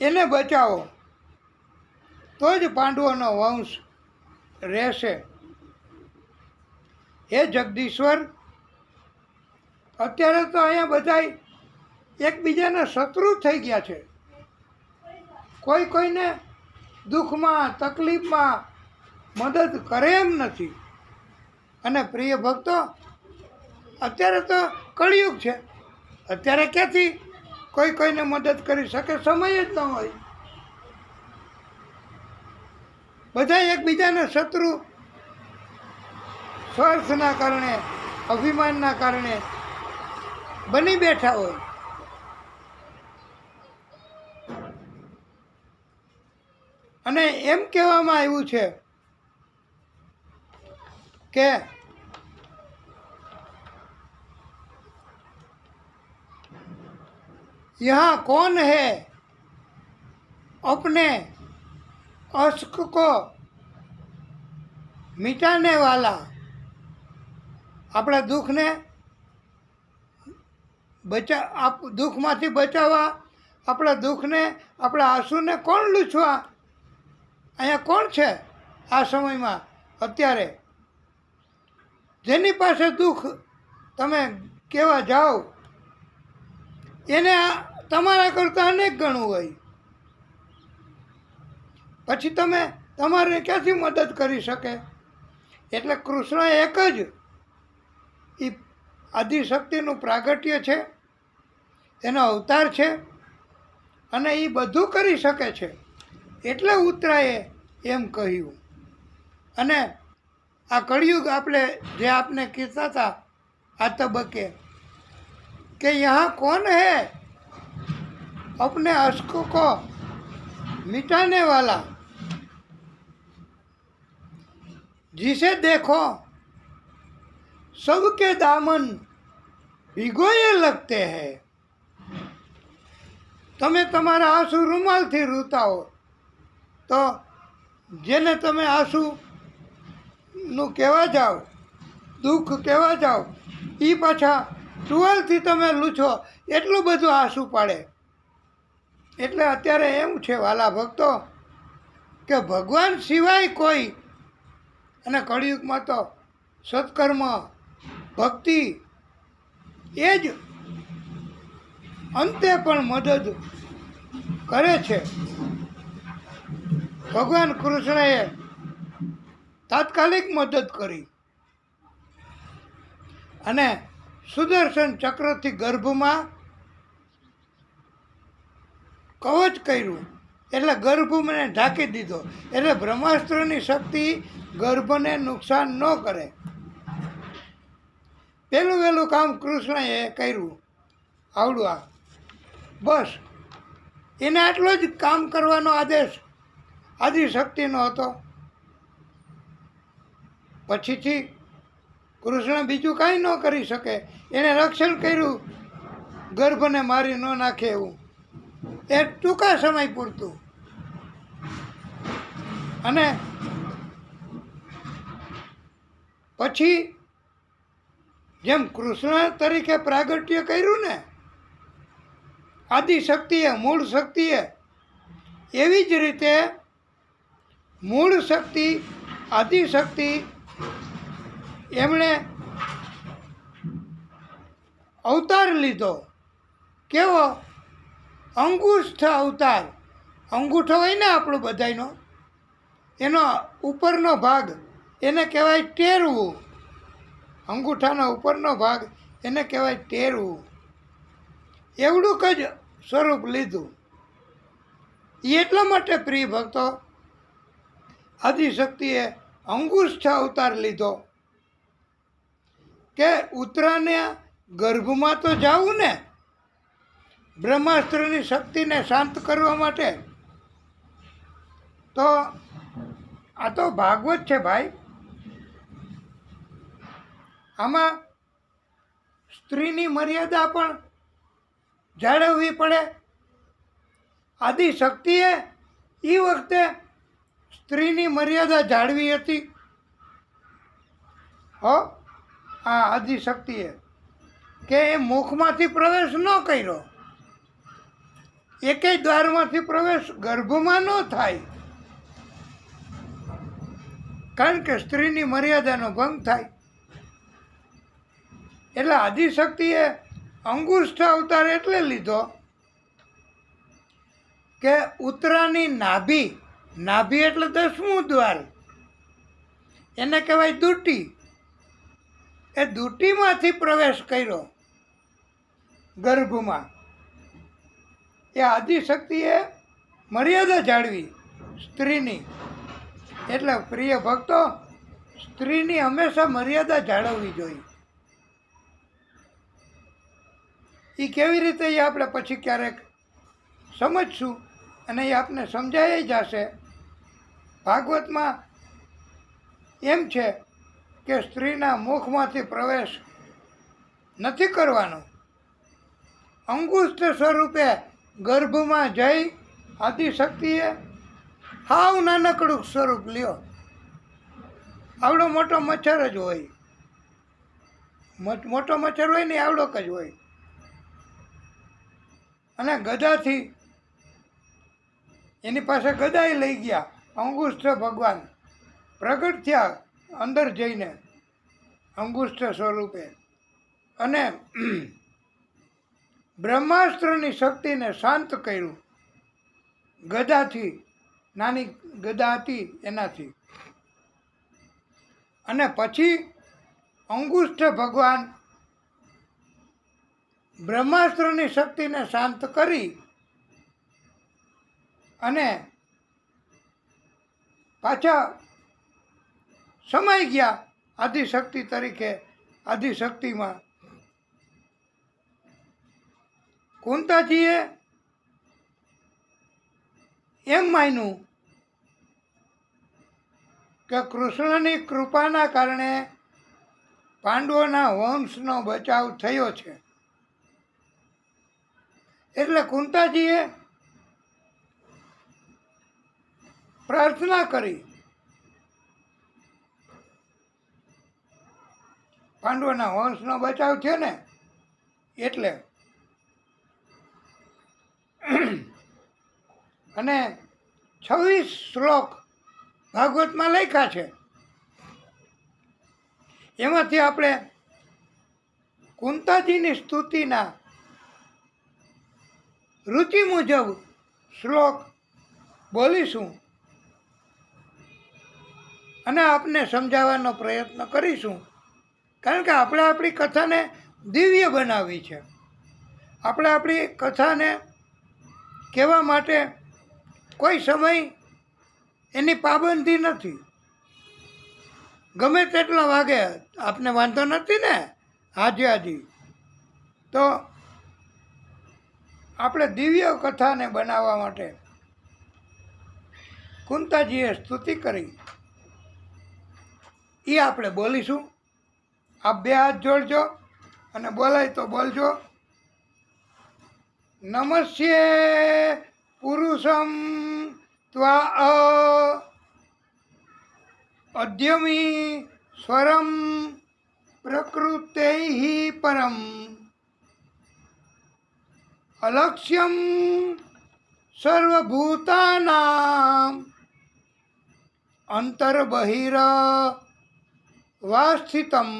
એને બચાવો તો જ પાંડવોનો વંશ રહેશે. હે જગદીશ્વર, અત્યારે તો અહીંયા બધાય એકબીજાના શત્રુ થઈ ગયા છે. કોઈ કોઈને દુઃખમાં તકલીફમાં મદદ કરે એમ નથી. અને પ્રિય ભક્તો, અત્યારે તો કળિયુગ છે. અત્યારે ક્યાંથી કોઈ કોઈને મદદ કરી શકે? સમય જ ન હોય. બધા એકબીજાના શત્રુ સ્વાર્થના કારણે, અભિમાનના કારણે બની બેઠા હોય. અને એમ કહેવામાં આવ્યું છે કે यहाँ कौन है अपने अश्क को मिटाने वाला. આપણા દુઃખને દુઃખમાંથી બચાવવા, આપણા દુઃખને, આપણા આંસુને કોણ લૂછવા? અહીંયા કોણ છે આ સમયમાં? અત્યારે જેની પાસે દુઃખ તમે કહેવા જાઓ એને તમારા કરતાં અનેક ગણું હોય. પછી તમે તમારે ક્યાંથી મદદ કરી શકે? એટલે કૃષ્ણ એક જ એ આદિશક્તિનું પ્રાગટ્ય છે, એનો અવતાર છે, અને એ બધું કરી શકે છે. એટલે ઉત્તરાએ એમ કહ્યું. અને આ કળિયુગ આપણે જે આપને કહેતા હતા આ તબક્કે कि यहाँ कौन है अपने अश्क को मिटाने वाला, जिसे देखो सबके दामन भिगोए लगते हैं. તમે તમારા આંસુ રૂમાલથી રૂતા હો તો જેને તમે આંસુનું કહેવા જાઓ, દુઃખ કહેવા જાઓ, એ પાછા ટુવાલથી તમે લૂછો એટલું બધું આંસુ પાડે. એટલે અત્યારે એમ છે વાલા ભક્તો કે ભગવાન સિવાય કોઈ, અને કળિયુગમાં તો સત્કર્મ ભક્તિ એ જ અંતે પણ મદદ કરે છે. ભગવાન કૃષ્ણએ તાત્કાલિક મદદ કરી અને સુદર્શન ચક્રથી ગર્ભમાં કવચ કર્યું. એટલે ગર્ભને ઢાંકી દીધો. એટલે બ્રહ્માસ્ત્રની શક્તિ ગર્ભને નુકસાન ન કરે. પહેલું વહેલું કામ કૃષ્ણએ કર્યું આવડું આ. બસ એને આટલો જ કામ કરવાનો આદેશ આદિશક્તિનો હતો. પછીથી કૃષ્ણ બીજું કાંઈ ન કરી શકે. એણે રક્ષણ કર્યું ગર્ભને મારી ન નાખે એવું, એ ટૂંકા સમય પૂરતું. અને પછી જેમ કૃષ્ણ તરીકે પ્રાગટ્ય કર્યું ને આદિશક્તિએ, મૂળ શક્તિએ, એવી જ રીતે મૂળ શક્તિ આદિશક્તિ એમણે અવતાર લીધો. કેવો? અંગુષ્ઠ અવતાર. અંગૂઠો હોય ને આપણો બધાયનો, એનો ઉપરનો ભાગ એને કહેવાય ટેરવું. અંગૂઠાનો ઉપરનો ભાગ એને કહેવાય ટેરવું. એવડુંક જ સ્વરૂપ લીધું. એ એટલા માટે પ્રિય ભક્તો આદિશક્તિએ અંગુષ્ઠ અવતાર લીધો કે ઉત્તરાને ગર્ભમાં તો જાવું ને બ્રહ્માસ્ત્રની શક્તિને શાંત કરવા માટે. તો આ તો ભાગવત છે ભાઈ. આમાં સ્ત્રીની મર્યાદા પણ જાળવવી પડે. આદિશક્તિએ એ વખતે સ્ત્રીની મર્યાદા જાળવી હતી. હો આ આદિશક્તિએ કે એ મુખમાંથી પ્રવેશ ન કર્યો, એકેય દ્વારમાંથી પ્રવેશ ગર્ભમાં ન થાય, કારણ કે સ્ત્રીની મર્યાદાનો ભંગ થાય. એટલે આદિશક્તિએ અંગુષ્ઠ અવતાર એટલે લીધો કે ઉત્તરાની નાભી, નાભી એટલે 10મું દ્વાર, એને કહેવાય દુટી. એ દુટીમાંથી પ્રવેશ કર્યો ગર્ભમાં. એ આદિશક્તિએ મર્યાદા જાળવી સ્ત્રીની. એટલે પ્રિય ભક્તો, સ્ત્રીની હંમેશા મર્યાદા જાળવવી જોઈએ. એ કેવી રીતે એ આપણે પછી ક્યારેક સમજશું અને એ આપને સમજાઈ જશે. ભાગવતમાં એમ છે કે સ્ત્રીના મુખમાંથી પ્રવેશ નથી કરવાનો. અંગુષ્ઠ સ્વરૂપે ગર્ભમાં જઈ આદિશક્તિએ હાવ નાનકડું સ્વરૂપ લ્યો. આવડો મોટો મચ્છર જ હોય, મોટો મચ્છર હોય ને આવડોક જ હોય, અને ગદાથી એની પાસે ગદાય લઈ ગયા. અંગુષ્ઠ ભગવાન પ્રગટ થયા અંદર જઈને અંગુષ્ઠ સ્વરૂપે, અને બ્રહ્માસ્ત્રની શક્તિને શાંત કર્યું ગદાથી. નાની ગદા હતી એનાથી. અને પછી અંગુષ્ઠ ભગવાન બ્રહ્માસ્ત્રની શક્તિને શાંત કરી અને પાછા સમાઈ ગયા આદિશક્તિ તરીકે. આદિશક્તિમાં કુંતાજીએ એમ માન્યું કે કૃષ્ણની કૃપાના કારણે પાંડવોના વંશનો બચાવ થયો છે. એટલે કુંતાજીએ પ્રાર્થના કરી, પાંડવોના વંશનો બચાવ થયો ને એટલે. અને 26 શ્લોક ભાગવતમાં લખ્યા છે. એમાંથી આપણે કુંતાજીની સ્તુતિના રુચિ મુજબ શ્લોક બોલીશું અને આપને સમજાવવાનો પ્રયત્ન કરીશું. કારણ કે આપણે આપણી કથાને દિવ્ય બનાવવી છે. આપણે આપણી કથાને કહેવા માટે કોઈ સમય એની પાબંદી નથી. ગમે તેટલા વાગે આપને વાંધો નથી ને હાજી. તો આપણે દિવ્ય કથાને બનાવવા માટે કુંતાજીએ સ્તુતિ કરી એ આપણે બોલીશું. આપ 2 હાથ જોડજો અને બોલાય તો બોલજો. નમસ્યે પુરુષમ ત્વા અદ્યમી સ્વરમ પ્રકૃતૈ પરમ અલક્ષ્યમ સર્વભૂતાનાં અંતર્બહિર વાસ્થિતમ.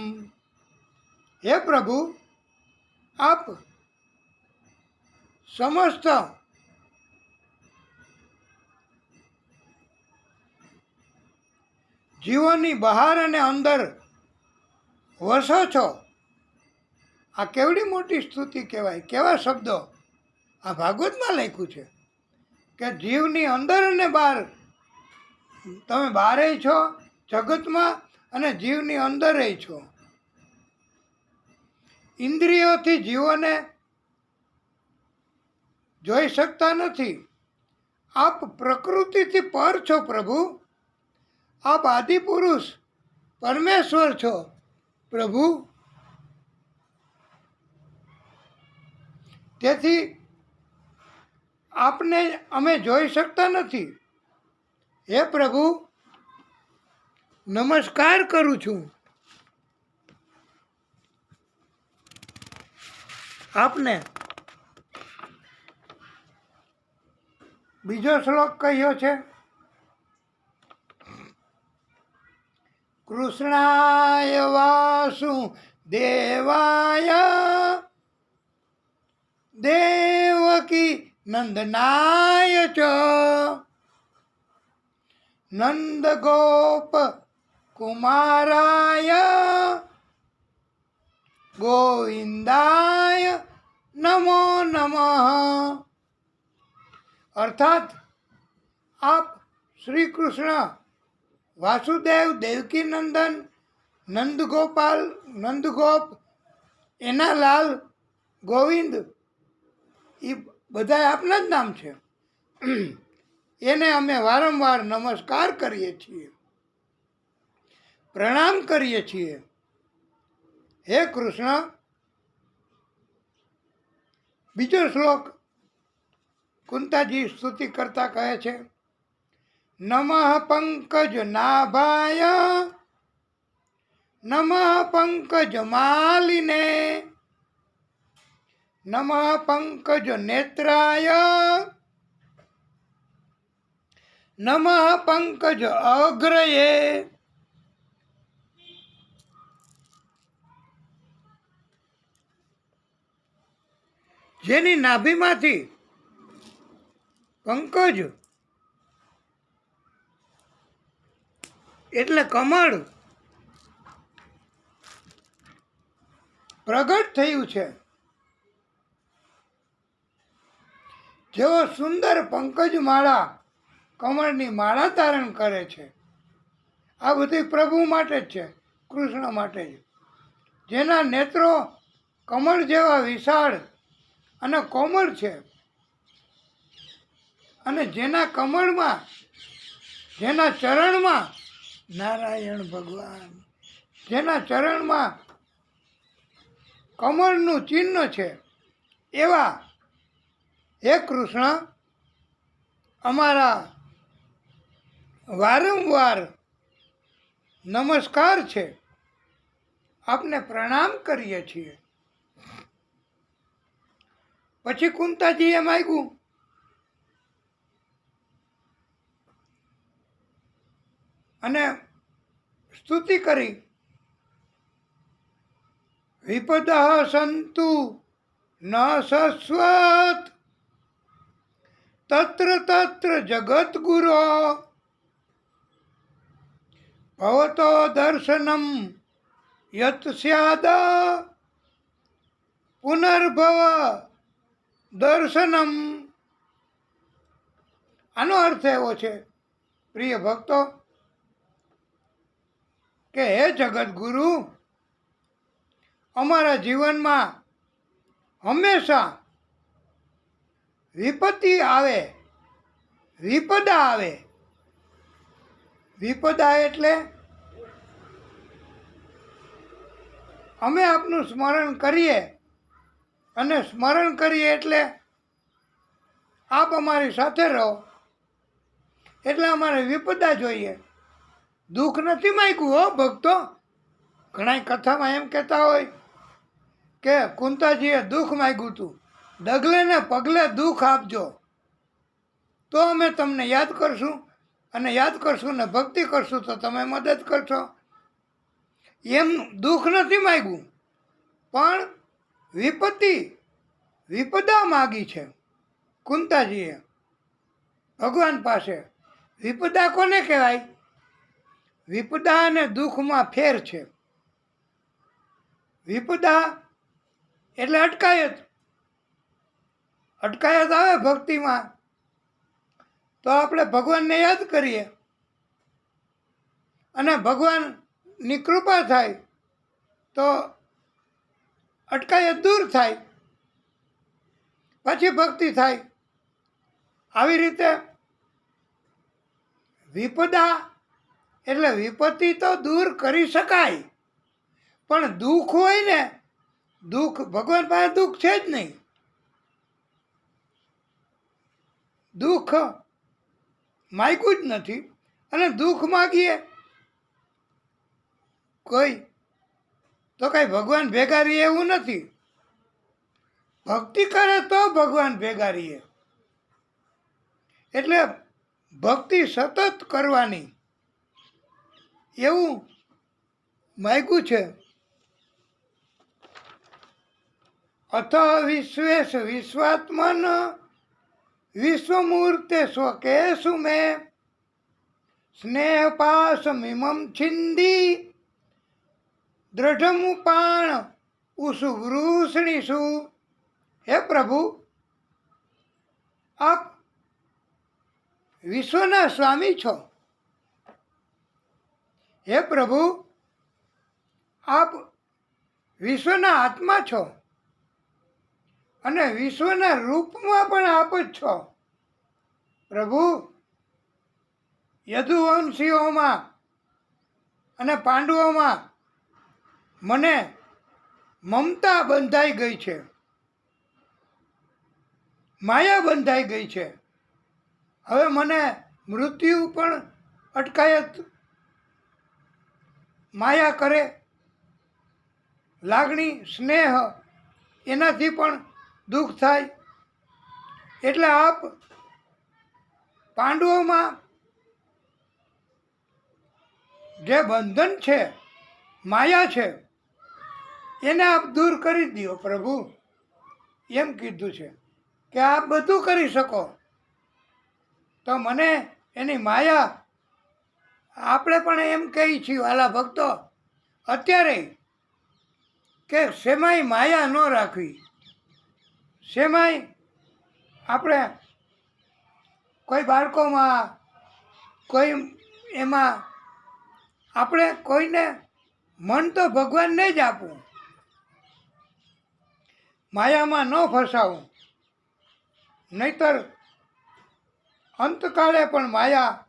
હે પ્રભુ, આપ સમસ્ત જીવોની બહાર અને અંદર વસો છો. આ કેવડી મોટી સ્તુતિ કહેવાય. કેવા શબ્દો આ ભાગવતમાં લખ્યું છે કે જીવની અંદર અને બહાર તમે બહારે છો જગતમાં અને જીવની અંદરે છો. ઇન્દ્રિયોથી જીવોને જોઈ શકતા નથી. આપ પ્રકૃતિથી પર છો પ્રભુ. આપ આદિપુરુષ પરમેશ્વર છો પ્રભુ. તેથી આપને અમે જોઈ શકતા નથી. હે પ્રભુ, નમસ્કાર કરું છું આપને. બીજો શ્લોક કહ્યો છે, કૃષ્ણાય વાસુદેવાય દેવકી નંદનાય ચ નંદગોપ કુમારાય ગોવિંદાય નમો નમઃ. અર્થાત આપ શ્રી કૃષ્ણ વાસુદેવ, દેવકી નંદન, નંદગોપાલ, નંદગોપ, એના લાલ, ગોવિંદ, એ બધા આપના જ નામ છે. એને અમે વારંવાર નમસ્કાર કરીએ છીએ, પ્રણામ કરીએ છીએ. હે કૃષ્ણ. બીજો શ્લોક કુંતાજી સ્તુતિ કરતા કહે છે, નમઃ પંકજ નાભાય નમઃ પંકજ માલિને નમઃ પંકજ નેત્રાય નમઃ પંકજ અગ્રયે. જેની નાભીમાંથી પંકજ એટલે કમળ પ્રગટ થયું છે, જેઓ સુંદર પંકજ માળા, કમળની માળા ધારણ કરે છે. આ બધી પ્રભુ માટે જ છે, કૃષ્ણ માટે જ. જેના નેત્રો કમળ જેવા વિશાળ અને કોમળ છે, અને જેના કમળમાં, જેના ચરણમાં નારાયણ ભગવાન, જેના ચરણમાં કમળનું ચિહ્ન છે, એવા હે કૃષ્ણ અમારા વારંવાર નમસ્કાર છે, આપને પ્રણામ કરીએ છીએ. પછી કુંતાજીએ માગ્યું, અને સ્તુતિ કરી, વિપદઃ સંતુ ન સસ્વત તત્ર તત્ર જગદ્ગુરો ભવતો દર્શનમ યત સ્યાદ પુનર્ભવ દર્શનમ. આનો અર્થ એવો છે પ્રિય ભક્તો કે હે જગતગુરુ, અમારા જીવનમાં હંમેશા વિપત્તિ આવે, વિપદા આવે. વિપદા એટલે અમે આપનું સ્મરણ કરીએ, અને સ્મરણ કરીએ એટલે આપ અમારી સાથે રહો, એટલે અમારે વિપદા જોઈએ. દુઃખ નથી માંગ્યું હો ભક્તો. ઘણા કથામાં એમ કહેતા હોય કે કુંતાજીએ દુઃખ માંગ્યું હતું, ડગલે ને પગલે દુઃખ આપજો તો અમે તમને યાદ કરશું, અને યાદ કરશું ને ભક્તિ કરશું તો તમે મદદ કરશો. એમ દુઃખ નથી માંગ્યું, પણ વિપદા માગી છે કુંતાજીએ ભગવાન પાસે. વિપદા કોને કહેવાય? વિપદા અને દુઃખમાં ફેર છે. વિપદા એટલે અટકાયત. અટકાયત આવે ભક્તિમાં તો આપણે ભગવાનને યાદ કરીએ, અને ભગવાનની કૃપા થાય તો અટકાયત દૂર થાય, પછી ભક્તિ થાય. આવી રીતે વિપદા એટલે વિપત્તિ તો દૂર કરી શકાય, પણ દુઃખ હોય ને, દુઃખ ભગવાન પાસે દુઃખ છે જ નહીં. દુઃખ માગ્યું જ નથી, અને દુઃખ માગીએ કોઈ તો કાંઈ ભગવાન ભેગા રહીએ એવું નથી. ભક્તિ કરે તો ભગવાન ભેગા રહીએ. એટલે ભક્તિ સતત કરવાની એવું માગ્યું છે. અથ વિશ્વેશ વિશ્વાત્મન વિશ્વમૂર્તે સ્વકેશુ મે સ્નેહપાસમિમં છિંદી દ્રઢમુપાણ ઉષુ વૃષણીષુ. હે પ્રભુ, આપ વિશ્વના સ્વામી છો. હે પ્રભુ, આપ વિશ્વના આત્મા છો, અને વિશ્વના રૂપમાં પણ આપ જ છો. પ્રભુ, યદુવંશીઓમાં અને પાંડવોમાં મને મમતા બંધાઈ ગઈ છે, માયા બંધાઈ ગઈ છે. હવે મને મૃત્યુ પણ અટકાયત માયા કરે, લાગણી સ્નેહ એનાથી પણ દુઃખ થાય. એટલે આપ પાંડવોમાં જે બંધન છે, માયા છે, એને આપ દૂર કરી દો પ્રભુ. એમ કીધું છે કે આપ બધું કરી શકો, તો મને એની માયા. આપણે પણ એમ કહીએ છીએ વાલા ભક્તો અત્યારે કે શેમાંય માયા ન રાખવી. શેમાંય આપણે કોઈ બાળકોમાં, કોઈ એમાં આપણે કોઈને મન તો ભગવાનને જ આપવું, માયામાં ન ફસાવું. નહીતર અંતકાળે પણ માયા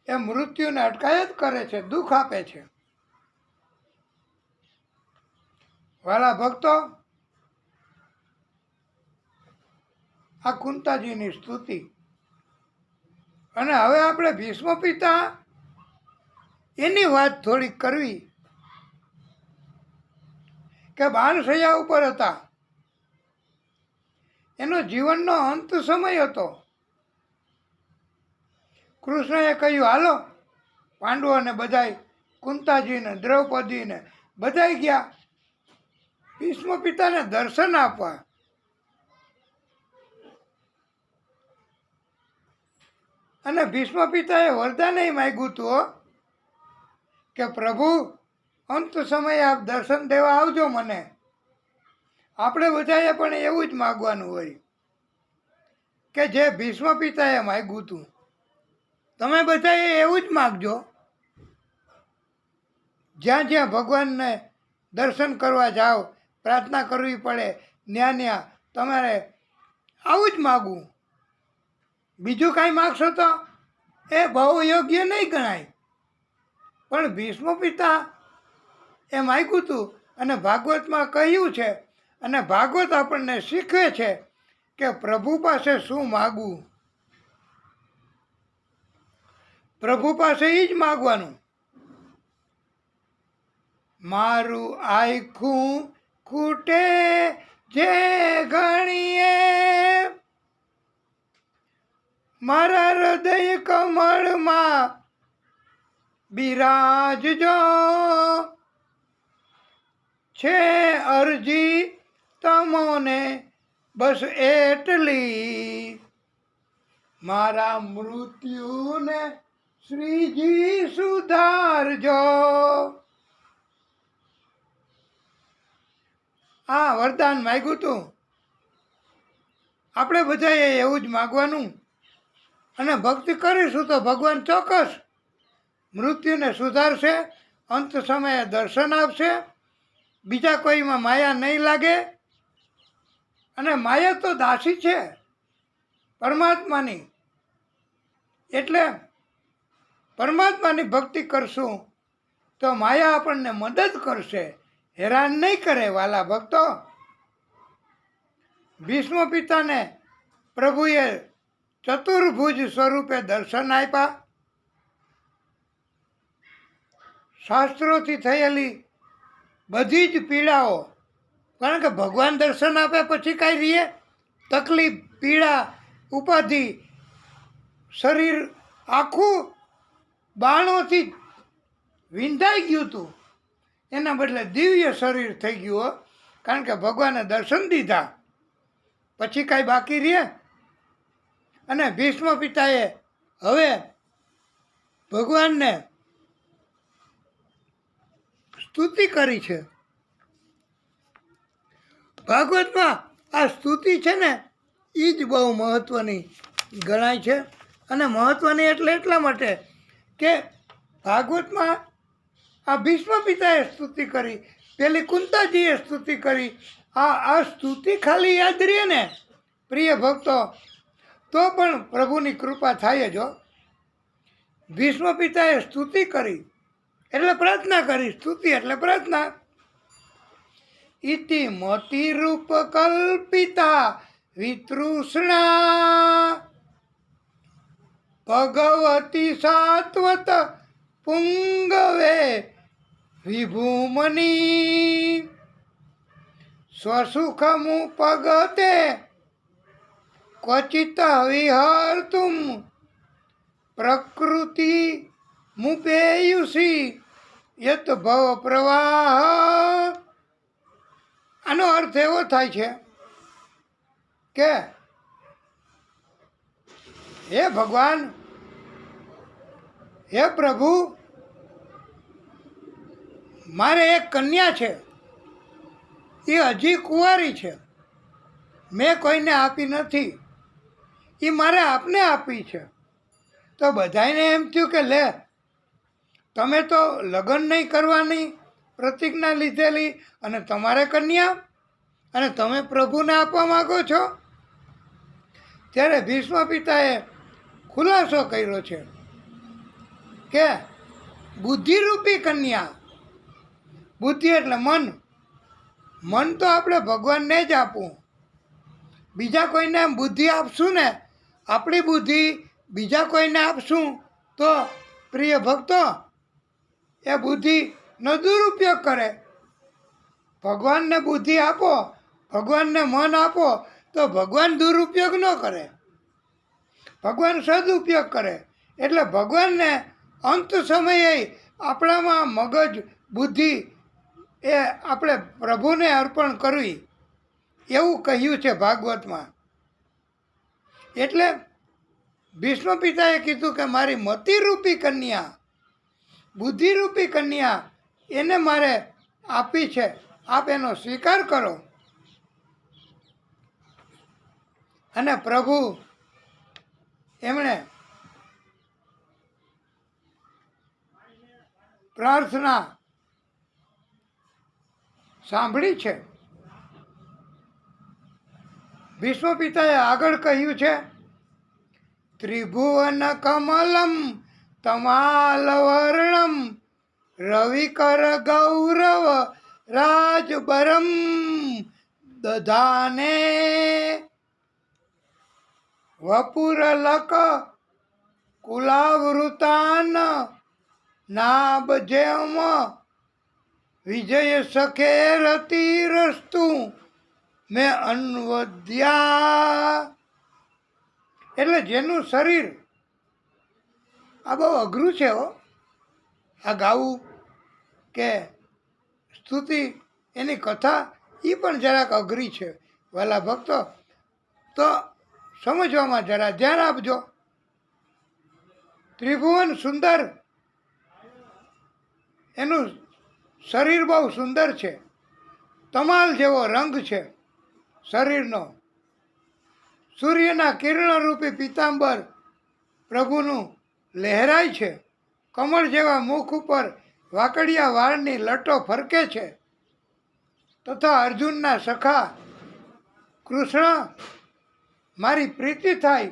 એ મૃત્યુને અટકાયત કરે છે, દુઃખ આપે છે. વાલા ભક્તો, આ કુંતાજીની સ્તુતિ. અને હવે આપણે ભીષ્મ પિતા એની વાત થોડીક કરવી કે બાણશૈયા ઉપર હતા. એનો જીવનનો અંત સમય હતો. કૃષ્ણએ કહ્યું હાલો, પાંડવોને બધાય, કુંતાજીને, દ્રૌપદીને બધાય ગયા ભીષ્મ પિતાને દર્શન આપવા. અને ભીષ્મ પિતાએ વરદાન માગ્યું હતું કે પ્રભુ, અંત સમયે આપ દર્શન દેવા આવજો મને. આપણે બધાએ પણ એવું જ માગવાનું હોય કે જે ભીષ્મ પિતાએ માગ્યું હતું, તમે બધાએ એવું જ માગજો. જ્યાં જ્યાં ભગવાનને દર્શન કરવા જાઓ, પ્રાર્થના કરવી પડે, ન્યા તમારે આવું જ માગવું. બીજું કાંઈ માગશો તો એ બહુ યોગ્ય નહીં ગણાય. પણ ભીષ્મ પિતા એ માગ્યું હતું, અને ભાગવતમાં કહ્યું છે, અને ભાગવત આપણને શીખવે છે કે પ્રભુ પાસે શું માગવું. પ્રભુ પાસે એ જ માગવાનું. મારું આખું ખૂટે જે ઘણીએ, મારા હૃદય કમળમાં બિરાજજો. છે અરજી તમોને બસ એટલી, મારા મૃત્યુને શ્રીજી સુધારજો. આ વરદાન માગ્યું હતું. આપણે બધાએ એવું જ માગવાનું, અને ભક્તિ કરીશું તો ભગવાન ચોક્કસ મૃત્યુને સુધારશે, અંત સમયે દર્શન આપશે, બીજા કોઈમાં માયા નહીં લાગે. અને માયા તો દાસી છે પરમાત્માની. એટલે પરમાત્માની ભક્તિ કરશું તો માયા આપણને મદદ કરશે, હેરાન નહીં કરે. વાલા ભક્તો, ભીષ્મ પિતાને પ્રભુએ ચતુર્ભુજ સ્વરૂપે દર્શન આપ્યા. શાસ્ત્રોથી થયેલી બધી જ પીડાઓ, કારણ કે ભગવાન દર્શન આપે પછી કાંઈ રહીએ તકલીફ, પીડા, ઉપાધિ, શરીર આખું બાણોથી વિંધાઈ ગયું હતું, એના બદલે દિવ્ય શરીર થઈ ગયું હો. કારણ કે ભગવાને દર્શન દીધા પછી કાંઈ બાકી રહે. અને ભીષ્મ પિતાએ હવે ભગવાનને સ્તુતિ કરી છે. ભાગવતમાં આ સ્તુતિ છે ને એ જ બહુ મહત્ત્વની ગણાય છે. અને મહત્ત્વની એટલે એટલા માટે કે ભાગવતમાં આ ભીષ્મ પિતાએ સ્તુતિ કરી, પેલી કુંતાજીએ સ્તુતિ કરી. આ સ્તુતિ ખાલી યાદ રહે ને પ્રિય ભક્તો તો પણ પ્રભુની કૃપા થાય જ હો. ભીષ્મ પિતાએ સ્તુતિ કરી એટલે પ્રાર્થના કરી, સ્તુતિ એટલે પ્રાર્થના. ઇતિ મોતિરૂપ કલ્પિતા વિતૃષ્ણા ભગવતી સાત્વત પુંગવે વિભૂમની સ્વસુખમુપગતે ક્વચિત વિહર્તુમ પ્રકૃતિ મુપેયુષી યત ભવ પ્રવાહ. આનો અર્થ એવો થાય છે કે હે ભગવાન, હે પ્રભુ, મારે એક કન્યા છે, એ હજી કુંવારી છે, મેં કોઈને આપી નથી, એ મારે આપને આપી છે. તો બધાને એમ થયું કે લે, તમે તો લગ્ન નહીં કરવાની પ્રતિજ્ઞા લીધેલી અને તમારે કન્યા, અને તમે પ્રભુને આપવા માગો છો. ત્યારે ભીષ્મ પિતાએ ખુલાસો કર્યો છે કે બુદ્ધિરૂપી કન્યા, બુદ્ધિ એટલે મન, મન તો આપણે ભગવાનને જ આપવું. બીજા કોઈને એમ બુદ્ધિ આપશું ને, આપણી બુદ્ધિ બીજા કોઈને આપશું તો પ્રિય ભક્તો એ બુદ્ધિનો દુરુપયોગ કરે. ભગવાનને બુદ્ધિ આપો, ભગવાનને મન આપો તો ભગવાન દુરુપયોગ ન કરે, ભગવાન સદુપયોગ કરે. એટલે ભગવાનને અંત સમયે આપણામાં મગજ બુદ્ધિ એ આપણે પ્રભુને અર્પણ કરવી એવું કહ્યું છે ભાગવતમાં. એટલે ભીષ્મ પિતાએ કીધું કે મારી મતિરૂપી કન્યા, બુદ્ધિરૂપી કન્યા એને મારે આપી છે, આપ એનો સ્વીકાર કરો. અને પ્રભુ એમણે પ્રાર્થના સાંભળી છે. ભીષ્મ પિતાએ આગળ કહ્યું છે, ત્રિભુવન કમલમ તમાલવર્ણમ રવિકર ગૌરવ રાજબરમ દધાને વપુરલક કુલાવૃતાન નાબજેમ વિજય સખે રતિરસ્તુ મેં અન્વદ્યા. એટલે જેનું શરીર, આ બહુ અઘરું છે હો આ ગાવું કે સ્તુતિ, એની કથા એ પણ જરાક અઘરી છે વાલા ભક્તો, તો સમજવામાં જરા ધ્યાન આપજો. ત્રિભુવન સુંદર, એનું શરીર બહુ સુંદર છે, તમાલ જેવો રંગ છે શરીરનો. સૂર્યના કિરણરૂપી પિતાંબર પ્રભુનું લહેરાય છે, કમળ જેવા મુખ ઉપર વાકડિયા વાળની લટો ફરકે છે તથા અર્જુનના સખા કૃષ્ણ મારી પ્રીતિ થાય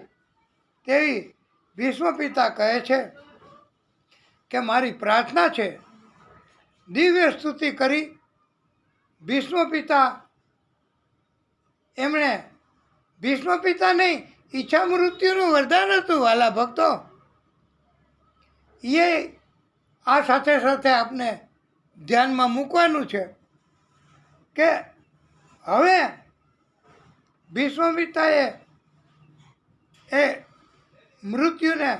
તેવી ભીષ્મ પિતા કહે છે કે મારી પ્રાર્થના છે. દિવ્ય સ્તુતિ કરી ભીષ્મ પિતા એમણે ભીષ્મ પિતા નહીં, ઈચ્છા મૃત્યુનું વરદાન હતું વાલા ભક્તો. એ આ સાથે સાથે આપને ધ્યાનમાં મૂકવાનું છે કે હવે ભીષ્મ પિતાએ એ મૃત્યુને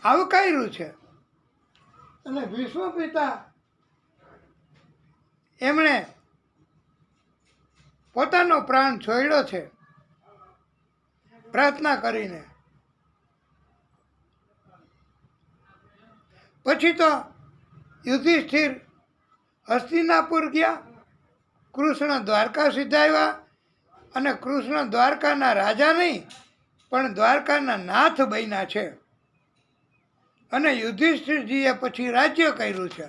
આવકાર્યું છે અને ભીષ્મ પિતા એમણે પોતાનો પ્રાણ છોડ્યો છે પ્રાર્થના કરીને. પછી તો યુધિષ્ઠિર હસ્તિનાપુર ગયા, કૃષ્ણ દ્વારકા સિધાવ્યા અને કૃષ્ણ દ્વારકાના રાજા નહીં પણ દ્વારકાના નાથ બન્યા છે અને યુધિષ્ઠિરજીએ પછી રાજ્ય કર્યું છે.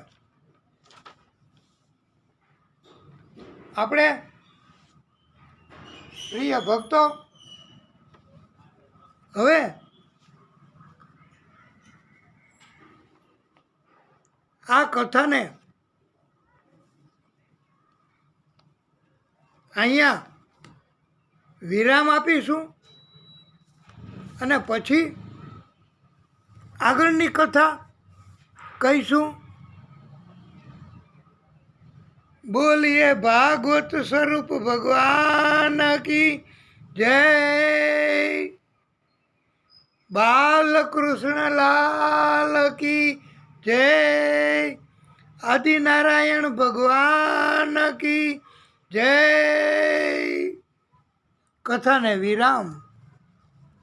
આપણે પ્રિય ભક્તો હવે આ કથાને અહીંયા વિરામ આપીશું અને પછી આગળની કથા કહીશું. બોલીએ ભાગવત સ્વરૂપ ભગવાન કી જય. બાલકૃષ્ણ લાલ કી જય. આદિનારાયણ ભગવાન કી જય. કથાને વિરામ.